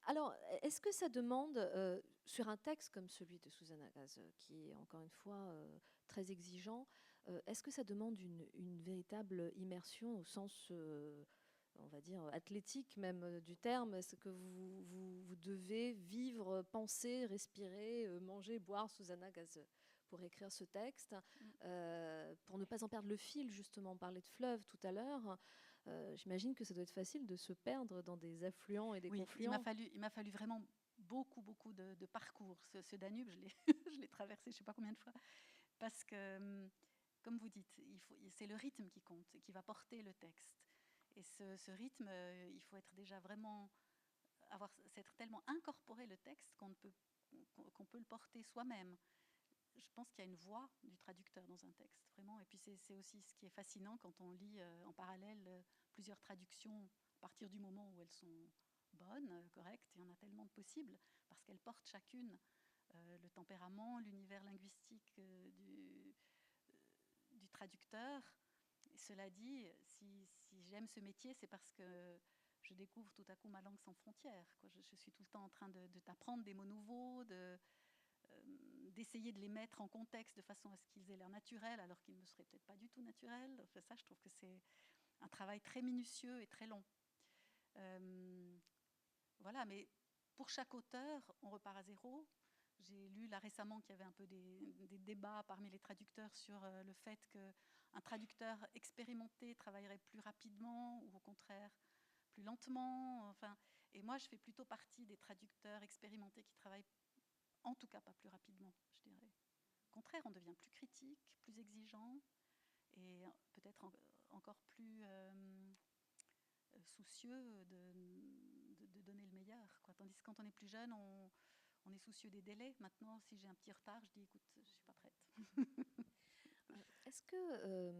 Alors, est-ce que ça demande, sur un texte comme celui de Susanna Gasse, qui est encore une fois très exigeant, est-ce que ça demande une véritable immersion au sens, on va dire, athlétique même du terme? Est-ce que vous devez vivre, penser, respirer, manger, boire Susanna Gasse pour écrire ce texte, pour ne pas en perdre le fil, justement? On parlait de fleuve tout à l'heure. J'imagine que ça doit être facile de se perdre dans des affluents et des confluents. Il m'a fallu vraiment beaucoup de parcours. Ce Danube, je l'ai traversé je ne sais pas combien de fois, parce que, comme vous dites, c'est le rythme qui compte, qui va porter le texte. Et ce rythme, il faut être déjà vraiment s'être tellement incorporé le texte qu'on peut le porter soi-même. Je pense qu'il y a une voix du traducteur dans un texte, vraiment. Et puis c'est aussi ce qui est fascinant quand on lit en parallèle plusieurs traductions à partir du moment où elles sont bonnes, correctes. Il y en a tellement de possibles parce qu'elles portent chacune le tempérament, l'univers linguistique du traducteur. Et cela dit, si j'aime ce métier, c'est parce que je découvre tout à coup ma langue sans frontières. Je suis tout le temps en train d'apprendre des mots nouveaux, d'essayer de les mettre en contexte de façon à ce qu'ils aient l'air naturels alors qu'ils ne seraient peut-être pas du tout naturels. Enfin, ça, je trouve que c'est un travail très minutieux et très long. Voilà, mais pour chaque auteur, on repart à zéro. J'ai lu là récemment qu'il y avait un peu des débats parmi les traducteurs sur le fait qu'un traducteur expérimenté travaillerait plus rapidement ou au contraire plus lentement. Enfin, et moi, je fais plutôt partie des traducteurs expérimentés qui travaillent en tout cas pas plus rapidement, je dirais. Au contraire, on devient plus critique, plus exigeant et peut-être encore plus soucieux de donner le meilleur. Tandis que quand on est plus jeune, on est soucieux des délais. Maintenant, si j'ai un petit retard, je dis écoute, je ne suis pas prête. Est-ce que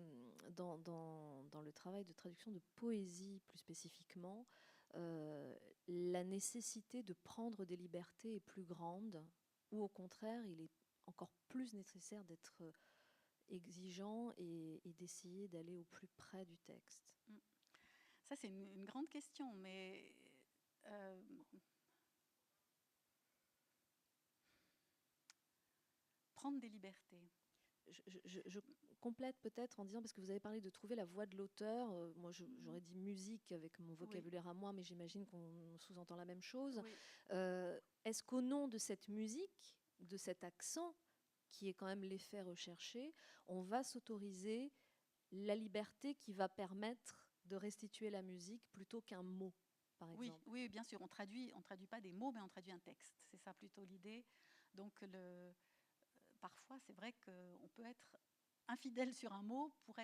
dans le travail de traduction de poésie plus spécifiquement, la nécessité de prendre des libertés est plus grande, ou au contraire, il est encore plus nécessaire d'être exigeant et d'essayer d'aller au plus près du texte? Ça, c'est une grande question, mais prendre des libertés. Je complète peut-être en disant, parce que vous avez parlé de trouver la voix de l'auteur, moi j'aurais dit musique avec mon vocabulaire à moi, mais j'imagine qu'on sous-entend la même chose. Oui. Est-ce qu'au nom de cette musique, de cet accent, qui est quand même l'effet recherché, on va s'autoriser la liberté qui va permettre de restituer la musique plutôt qu'un mot, par exemple? Oui, bien sûr, on traduit pas des mots, mais on traduit un texte. C'est ça plutôt l'idée. Donc, parfois, c'est vrai qu'on peut être infidèle sur un mot pour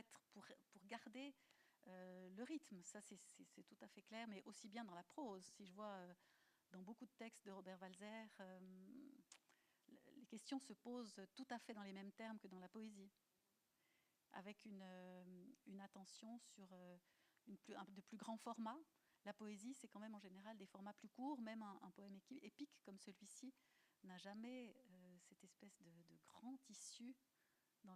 garder le rythme. Ça, c'est tout à fait clair, mais aussi bien dans la prose. Si je vois dans beaucoup de textes de Robert Walser, les questions se posent tout à fait dans les mêmes termes que dans la poésie, avec une attention sur de plus grand format. La poésie, c'est quand même en général des formats plus courts. Même un poème épique comme celui-ci n'a jamais cette espèce de grand tissu dans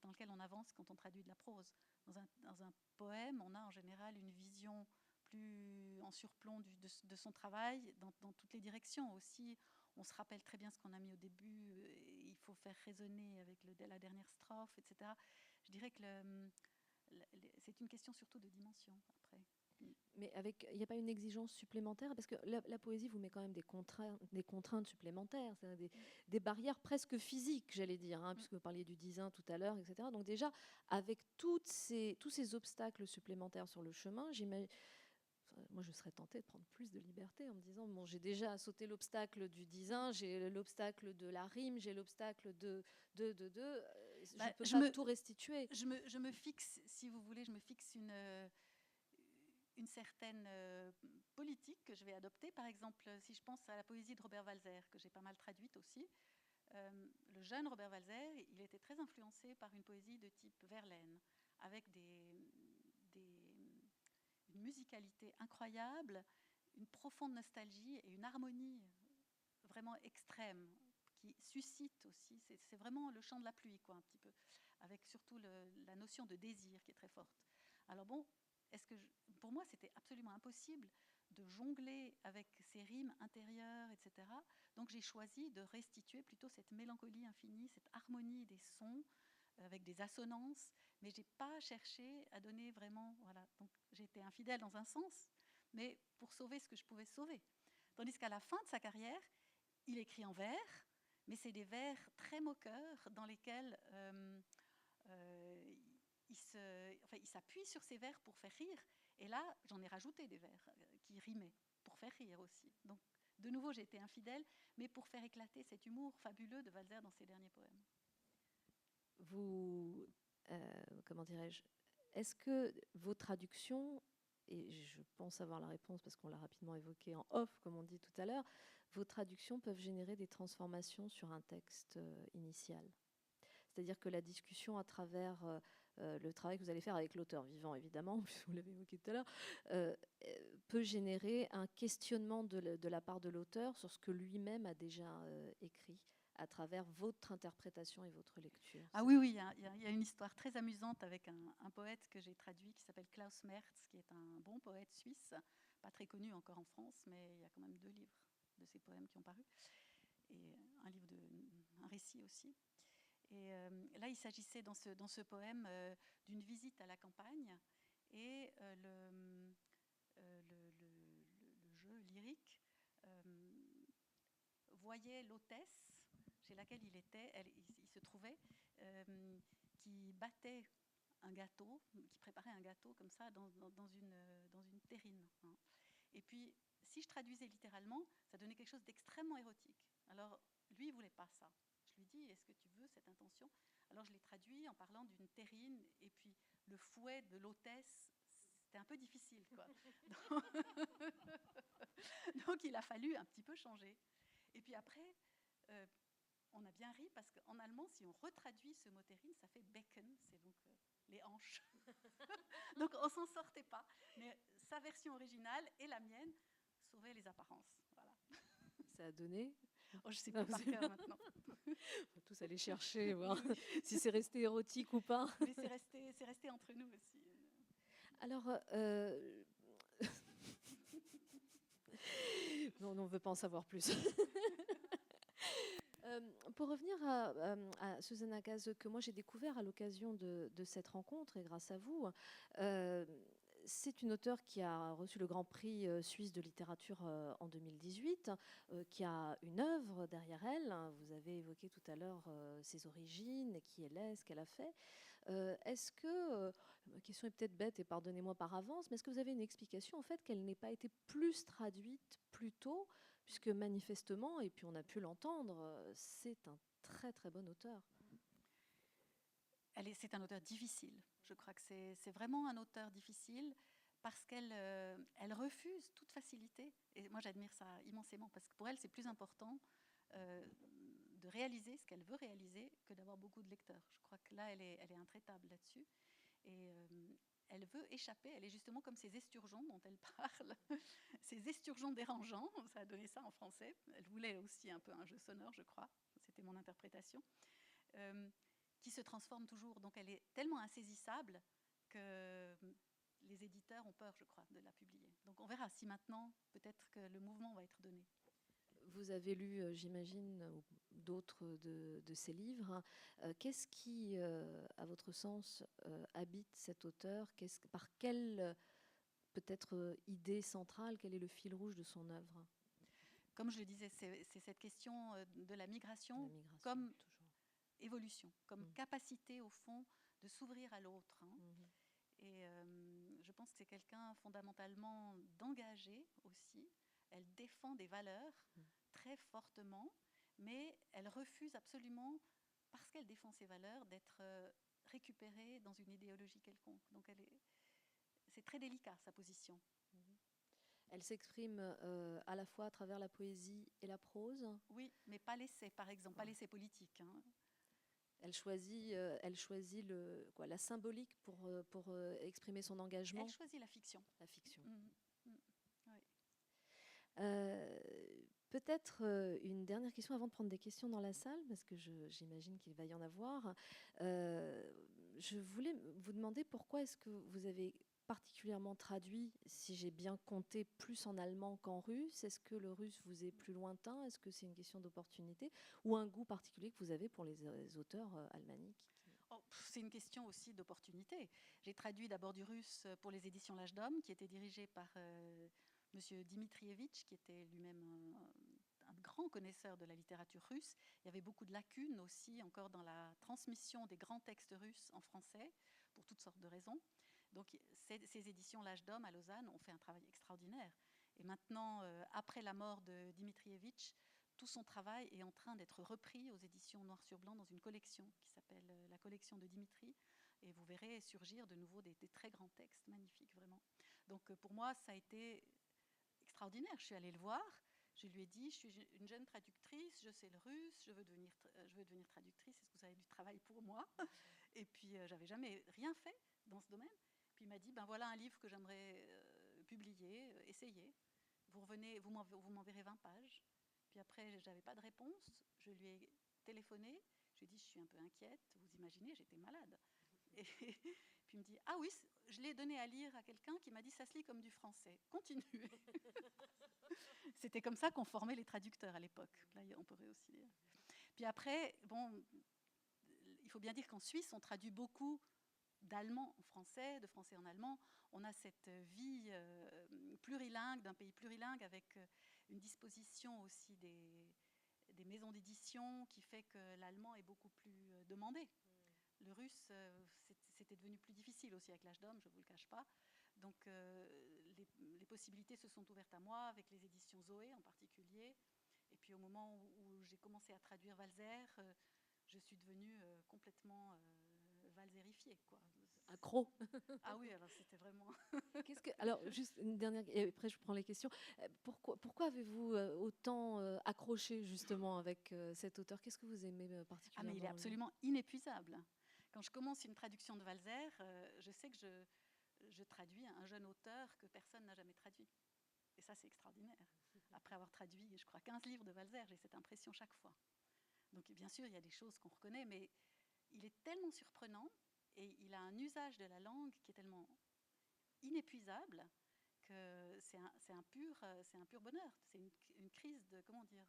lequel on avance quand on traduit de la prose. Dans un poème, on a en général une vision plus en surplomb de son travail dans toutes les directions. Aussi, on se rappelle très bien ce qu'on a mis au début, il faut faire résonner avec la dernière strophe, etc. Je dirais que c'est une question surtout de dimension, après. Mais il n'y a pas une exigence supplémentaire? Parce que la poésie vous met quand même des contraintes supplémentaires, des barrières presque physiques, j'allais dire, hein, puisque vous parliez du design tout à l'heure, etc. Donc déjà, avec tous ces obstacles supplémentaires sur le chemin, moi je serais tentée de prendre plus de liberté en me disant, bon, j'ai déjà sauté l'obstacle du design, j'ai l'obstacle de la rime, j'ai l'obstacle je ne peux pas tout restituer. Je me fixe, si vous voulez, une certaine politique que je vais adopter. Par exemple, si je pense à la poésie de Robert Walser, que j'ai pas mal traduite aussi, le jeune Robert Walser, il était très influencé par une poésie de type Verlaine, avec une musicalité incroyable, une profonde nostalgie et une harmonie vraiment extrême, qui suscite aussi, c'est vraiment le chant de la pluie, quoi, un petit peu, avec surtout la notion de désir qui est très forte. Alors bon, pour moi, c'était absolument impossible de jongler avec ces rimes intérieures, etc. Donc j'ai choisi de restituer plutôt cette mélancolie infinie, cette harmonie des sons, avec des assonances, mais je n'ai pas cherché à donner vraiment... Voilà. Donc j'ai été infidèle dans un sens, mais pour sauver ce que je pouvais sauver. Tandis qu'à la fin de sa carrière, il écrit en vers, mais c'est des vers très moqueurs dans lesquels il s'appuie sur ces vers pour faire rire. Et là, j'en ai rajouté des vers qui rimaient pour faire rire aussi. Donc, de nouveau, j'ai été infidèle, mais pour faire éclater cet humour fabuleux de Walser dans ses derniers poèmes. Comment dirais-je, est-ce que vos traductions, et je pense avoir la réponse parce qu'on l'a rapidement évoqué en off, comme on dit tout à l'heure, vos traductions peuvent générer des transformations sur un texte initial? C'est-à-dire que la discussion à travers le travail que vous allez faire avec l'auteur vivant, évidemment, puisque vous l'avez évoqué tout à l'heure, peut générer un questionnement de la part de l'auteur sur ce que lui-même a déjà écrit à travers votre interprétation et votre lecture. Ah oui, il y a une histoire très amusante avec un poète que j'ai traduit qui s'appelle Klaus Merz, qui est un bon poète suisse, pas très connu encore en France, mais il y a quand même 2 livres de ses poèmes qui ont paru, et un récit aussi. Et là, il s'agissait dans ce poème d'une visite à la campagne, et le jeu lyrique voyait l'hôtesse chez laquelle il était, il se trouvait, qui battait un gâteau, qui préparait un gâteau comme ça dans une terrine. Hein. Et puis, si je traduisais littéralement, ça donnait quelque chose d'extrêmement érotique. Alors, lui, il ne voulait pas ça. Je lui dis, est-ce que tu veux cette intention? Alors, je l'ai traduit en parlant d'une terrine, et puis le fouet de l'hôtesse, c'était un peu difficile, quoi. Donc, il a fallu un petit peu changer. Et puis après, on a bien ri parce qu'en allemand, si on retraduit ce mot terrine, ça fait Becken, c'est donc les hanches. Donc on s'en sortait pas. Mais sa version originale et la mienne sauvaient les apparences. Voilà. Ça a donné? Je ne sais plus par cœur maintenant. On va tous aller chercher, voir si c'est resté érotique ou pas. Mais c'est resté entre nous aussi. Alors, on ne veut pas en savoir plus. Pour revenir à Susanna Gase, que moi j'ai découvert à l'occasion de cette rencontre et grâce à vous, c'est une auteure qui a reçu le Grand Prix suisse de littérature en 2018, qui a une œuvre derrière elle. Vous avez évoqué tout à l'heure ses origines, qui elle est, ce qu'elle a fait. Est-ce que, ma question est peut-être bête et pardonnez-moi par avance, mais est-ce que vous avez une explication en fait qu'elle n'ait pas été plus traduite plus tôt, puisque manifestement, et puis on a pu l'entendre, c'est un très très bon auteur. C'est un auteur difficile. Je crois que c'est vraiment un auteur difficile parce qu'elle elle refuse toute facilité. Et moi, j'admire ça immensément parce que pour elle, c'est plus important de réaliser ce qu'elle veut réaliser que d'avoir beaucoup de lecteurs. Je crois que là, elle est intraitable là-dessus. Et elle veut échapper. Elle est justement comme ces esturgeons dont elle parle, ces esturgeons dérangeants. Ça a donné ça en français. Elle voulait aussi un peu un jeu sonore, je crois. C'était mon interprétation. Qui se transforme toujours. Donc elle est tellement insaisissable que les éditeurs ont peur, je crois, de la publier. Donc on verra si maintenant, peut-être que le mouvement va être donné. Vous avez lu, j'imagine, d'autres de ces livres. Qu'est-ce qui, à votre sens, habite cet auteur? Par quelle, peut-être, idée centrale, quel est le fil rouge de son œuvre? Comme je le disais, c'est cette question de la migration, comme toujours. Évolution, comme capacité, au fond, de s'ouvrir à l'autre. Hein. Et je pense que c'est quelqu'un fondamentalement d'engagé aussi. Elle défend des valeurs très fortement, mais elle refuse absolument, parce qu'elle défend ses valeurs, d'être récupérée dans une idéologie quelconque. Donc c'est très délicat, sa position. Elle s'exprime à la fois à travers la poésie et la prose. Oui, mais pas l'essai, par exemple, pas l'essai politique. Hein. Elle choisit la symbolique pour exprimer son engagement. Elle choisit la fiction. La fiction. Oui. Peut-être une dernière question avant de prendre des questions dans la salle, parce que j'imagine qu'il va y en avoir. Je voulais vous demander pourquoi est-ce que vous avez particulièrement traduit, si j'ai bien compté, plus en allemand qu'en russe. Est-ce que le russe vous est plus lointain? Est-ce que c'est une question d'opportunité ou un goût particulier que vous avez pour les auteurs alémaniques? C'est une question aussi d'opportunité. J'ai traduit d'abord du russe pour les éditions L'Âge d'Homme, qui était dirigé par Monsieur Dimitrievitch, qui était lui-même un grand connaisseur de la littérature russe. Il y avait beaucoup de lacunes aussi encore dans la transmission des grands textes russes en français, pour toutes sortes de raisons. Donc ces éditions L'Âge d'Homme à Lausanne ont fait un travail extraordinaire. Et maintenant, après la mort de Dimitrievitch, tout son travail est en train d'être repris aux éditions Noir sur Blanc dans une collection qui s'appelle la collection de Dimitri. Et vous verrez surgir de nouveau des très grands textes magnifiques, vraiment. Donc pour moi, ça a été extraordinaire. Je suis allée le voir. Je lui ai dit, je suis une jeune traductrice, je sais le russe, je veux devenir traductrice. Est-ce que vous avez du travail pour moi? Et puis, j'avais jamais rien fait dans ce domaine. Puis il m'a dit, ben voilà un livre que j'aimerais publier, essayez. Vous revenez, vous m'enverrez 20 pages. Puis après, je n'avais pas de réponse. Je lui ai téléphoné. Je lui ai dit, je suis un peu inquiète. Vous imaginez, j'étais malade. Et puis il me dit, ah oui, je l'ai donné à lire à quelqu'un qui m'a dit, ça se lit comme du français. Continuez. C'était comme ça qu'on formait les traducteurs à l'époque. Là, on pourrait aussi dire. Puis après, bon, il faut bien dire qu'en Suisse, on traduit beaucoup d'allemand en français, de français en allemand. On a cette vie plurilingue, d'un pays plurilingue, avec une disposition aussi des maisons d'édition qui fait que l'allemand est beaucoup plus demandé. Le russe, c'était devenu plus difficile aussi avec L'Âge d'Homme, je ne vous le cache pas. Donc les possibilités se sont ouvertes à moi, avec les éditions Zoé en particulier. Et puis au moment où j'ai commencé à traduire Walzer, je suis devenue complètement valzérifiée, quoi. Accro. Ah oui, alors c'était vraiment... Alors, juste une dernière, et après je prends les questions. Pourquoi avez-vous autant accroché justement avec cet auteur? Qu'est-ce que vous aimez particulièrement? Ah mais il est absolument inépuisable. Quand je commence une traduction de Walzer, je sais que je traduis un jeune auteur que personne n'a jamais traduit. Et ça, c'est extraordinaire. Après avoir traduit, je crois, 15 livres de Walzer, j'ai cette impression chaque fois. Donc bien sûr, il y a des choses qu'on reconnaît, mais il est tellement surprenant et il a un usage de la langue qui est tellement inépuisable que c'est un pur bonheur. C'est une crise de, comment dire,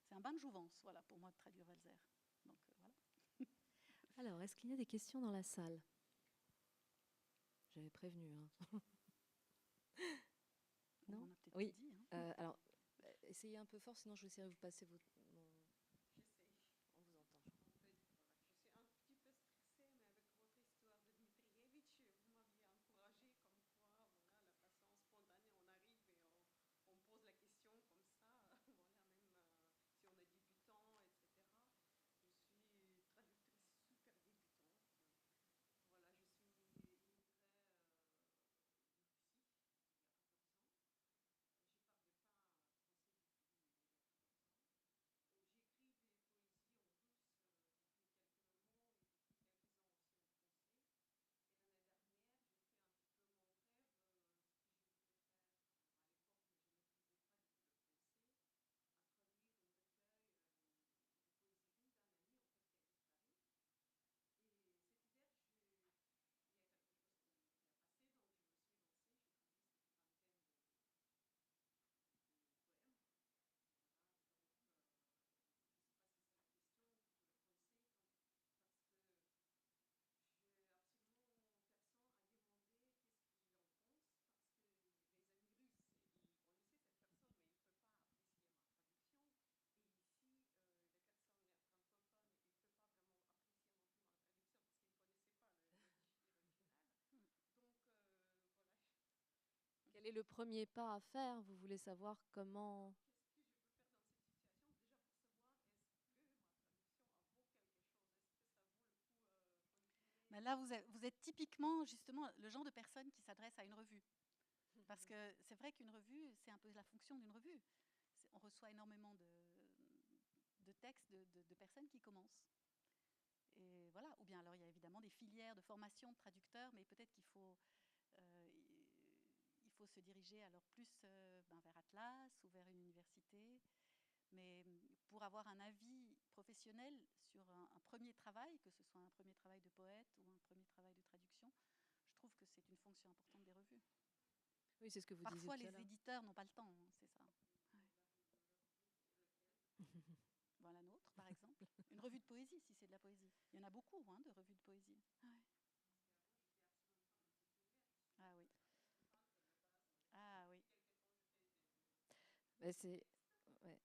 c'est un bain de jouvence, voilà, pour moi, de traduire Walzer. Donc, voilà. Alors, est-ce qu'il y a des questions dans la salle? J'avais prévenu. Hein. Non? On a peut-être Oui. tout dit. Hein. Alors, essayez un peu fort, sinon je vais essayer de vous passer mon... J'essaie. On vous entend. En fait, voilà, je suis un petit peu stressée, mais avec votre histoire de Dmitrievitch, vous m'aviez encouragée comme quoi, voilà, la façon spontanée, on arrive et on pose la question comme ça, voilà, même si on est débutant, etc. Je suis traductrice super débutante. Voilà, je suis immigrée de Russie il y a 14 ans. Je ne parlais pas français du tout il y a 14 ans. J'écris des poésies en russe depuis quelques moments et depuis quelques ans aussi en français. Et l'année dernière, j'ai fait un petit peu mon rêve, ce que je voulais faire à l'époque, mais je ne maîtrisais pas du tout le français, introduire un recueil de poésie russe d'un ami en fait qui a disparu. Et cet hiver, il y a quelque chose qui a passé, donc je me suis lancée, j'ai traduit cette vingtaine de poèmes. Voilà, donc je ne sais pas si c'est la question que vous le pensez, parce que j'ai absolument personne à demander qu'est-ce qu'il en pense, parce que les amis russes, ils connaissaient cette personne, mais ils ne peuvent pas apprécier ma traduction. Et ici, les personnes francophones, ils ne peuvent pas vraiment apprécier non plus ma traduction, parce qu'ils ne connaissaient pas l'original. Donc, voilà. Quel est le premier pas à faire? Vous voulez savoir comment... Qu'est-ce que je peux faire dans cette situation? Déjà pour savoir, est-ce que ma traduction vaut quelque chose? Est-ce que ça vaut le coup continuer? Mais là, vous êtes typiquement, justement, le genre de personne qui s'adresse à une revue. Parce que c'est vrai qu'une revue, c'est un peu la fonction d'une revue. On reçoit énormément de textes de personnes qui commencent. Et voilà. Ou bien alors, il y a évidemment des filières de formation de traducteurs, mais peut-être qu'il faut, il faut se diriger alors plus vers Atlas ou vers une université. Mais pour avoir un avis professionnel sur un premier travail, que ce soit un premier travail de poète ou un premier travail de traduction, je trouve que c'est une fonction importante des revues. Oui, c'est ce que vous Parfois, disiez tout à les l'heure. éditeurs n'ont pas le temps, hein, c'est ça. Ouais. Bon, la nôtre, par exemple. Une revue de poésie, si c'est de la poésie. Il y en a beaucoup, hein, de revues de poésie. Ouais. Ah oui. Ah oui. Mais c'est... Ouais.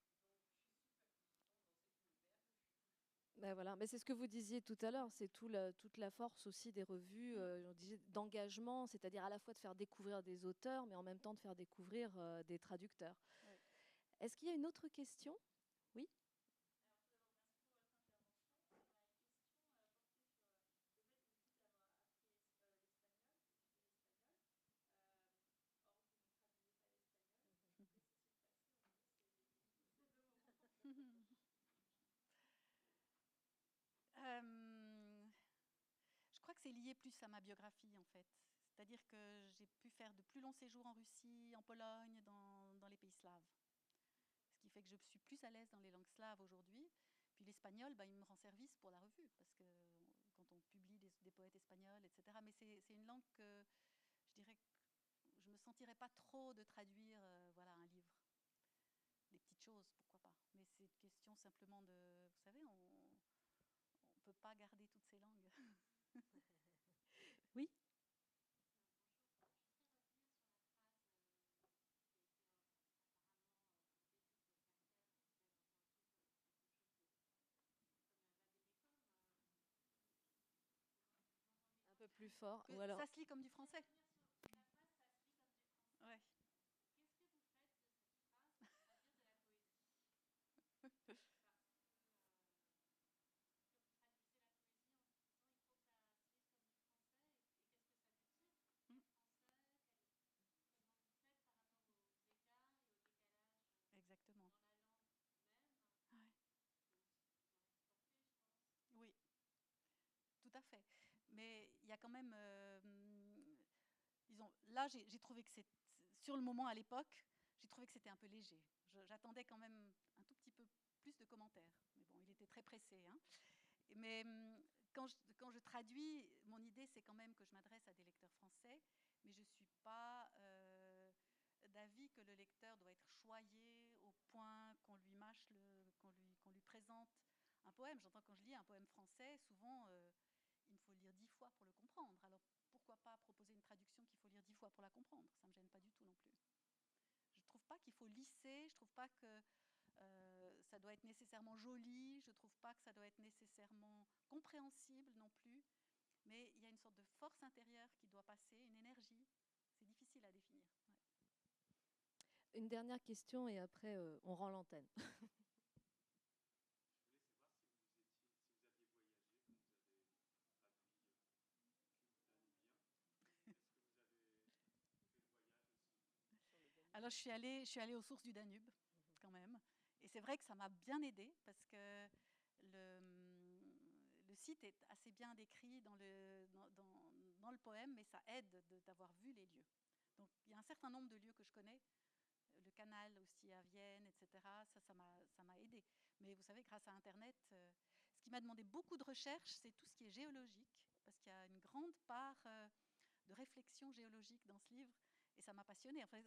Ben voilà. Mais c'est ce que vous disiez tout à l'heure, c'est toute la force aussi des revues on disait, d'engagement, c'est-à-dire à la fois de faire découvrir des auteurs, mais en même temps de faire découvrir des traducteurs. Ouais. Est-ce qu'il y a une autre question? Oui. Alors, tout d'abord, merci pour votre intervention. Ma question portait sur le fait que vous dites avoir appris l'espagnol, étudié l'espagnol. Or, vous ne traduisez pas l'espagnol. Que s'est-il passé en fait c'est le moment. Je crois que c'est lié plus à ma biographie, en fait. C'est-à-dire que j'ai pu faire de plus longs séjours en Russie, en Pologne, dans les pays slaves. Ce qui fait que je suis plus à l'aise dans les langues slaves aujourd'hui. Puis l'espagnol, il me rend service pour la revue, parce que quand on publie des poètes espagnols, etc. Mais c'est une langue que je dirais que je ne me sentirais pas trop de traduire un livre. Des petites choses, pourquoi pas. Mais c'est une question simplement de... Vous savez, on ne peut pas garder toutes ces langues. Oui. Bonjour, je voudrais revenir sur la phrase qui a été apparemment au début de votre carrière, vous avez entendu quelque chose comme un vade-mecum. Vous m'entendez Un pas? peu plus fort. Ou alors... Ça se lit comme du Je voudrais français. revenir sur la phrase, ça se lit comme du français. Ouais. Qu'est-ce que vous faites de cette phrase pour traduire de la poésie? Parce que vous traduisez la poésie en vous disant il faut que ça se lise comme du français. Et qu'est-ce que ça veut dire? Quel français? Comment vous faites par rapport aux écarts et au décalage Exactement. dans la langue même? Ouais. Il faut aussi pouvoir exporter, je pense. Oui, tout à fait. Mais il y a quand même... disons, là, j'ai trouvé que c'est... Sur le moment, à l'époque, j'ai trouvé que c'était un peu léger. J'attendais quand même un tout petit peu plus de commentaires. Mais bon, il était très pressé. Hein. Mais quand je traduis, mon idée, c'est quand même que je m'adresse à des lecteurs français, mais je ne suis pas... d'avis que le lecteur doit être choyé au point qu'on lui mâche, qu'on lui présente un poème. J'entends quand je lis un poème français, souvent il me faut le lire 10 fois pour le comprendre. Alors pourquoi pas proposer une traduction qu'il faut lire 10 fois pour la comprendre? Ça ne me gêne pas du tout non plus. Je ne trouve pas qu'il faut lisser, je ne trouve pas que ça doit être nécessairement joli, je ne trouve pas que ça doit être nécessairement compréhensible non plus, mais il y a une sorte de force intérieure qui doit passer, une énergie. C'est difficile à définir. Ouais. Une dernière question et après on rend l'antenne. Je voulais savoir si vous aviez voyagé quand vous avez traduit Cube danubien. Est-ce que vous avez fait le voyage aussi? Alors je suis allée aux sources du Danube quand même, et c'est vrai que ça m'a bien aidée parce que le site est assez bien décrit dans le poème, mais ça aide d'avoir vu les lieux. Donc il y a un certain nombre de lieux que je connais, le canal aussi à Vienne, etc. Ça m'a aidé. Mais vous savez, grâce à Internet, ce qui m'a demandé beaucoup de recherche, c'est tout ce qui est géologique, parce qu'il y a une grande part de réflexion géologique dans ce livre, et ça m'a passionnée. Enfin,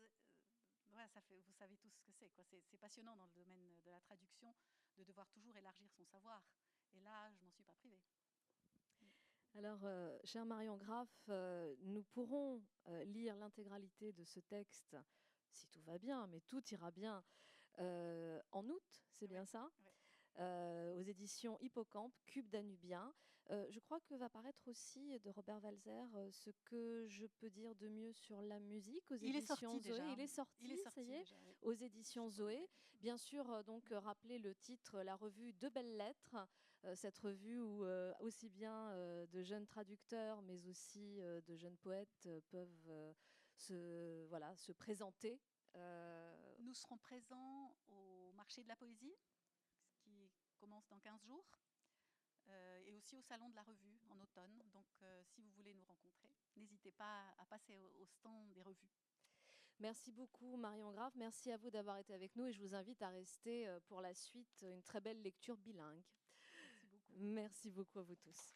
voilà, vous savez tous ce que c'est, quoi. C'est passionnant dans le domaine de la traduction de devoir toujours élargir son savoir. Et là, je m'en suis pas privée. Alors, cher Marion Graff, nous pourrons lire l'intégralité de ce texte, si tout va bien, mais tout ira bien, en août, c'est bien ça? Ouais. Aux éditions Hippocampe, Cube danubien. Je crois que va paraître aussi de Robert Walser Ce que je peux dire de mieux sur la musique aux éditions Zoé. Déjà. Il est sorti, ça y est, déjà, oui. aux éditions Zoé. Bien sûr, donc rappeler le titre, la revue De Belles Lettres, cette revue où aussi bien de jeunes traducteurs, mais aussi de jeunes poètes peuvent se présenter. Nous serons présents au marché de la poésie, qui commence dans 15 jours, et aussi au salon de la revue en automne. Donc, si vous voulez nous rencontrer, n'hésitez pas à passer au stand des revues. Merci beaucoup Marion Graff, merci à vous d'avoir été avec nous et je vous invite à rester pour la suite une très belle lecture bilingue. Merci beaucoup. Merci beaucoup à vous tous.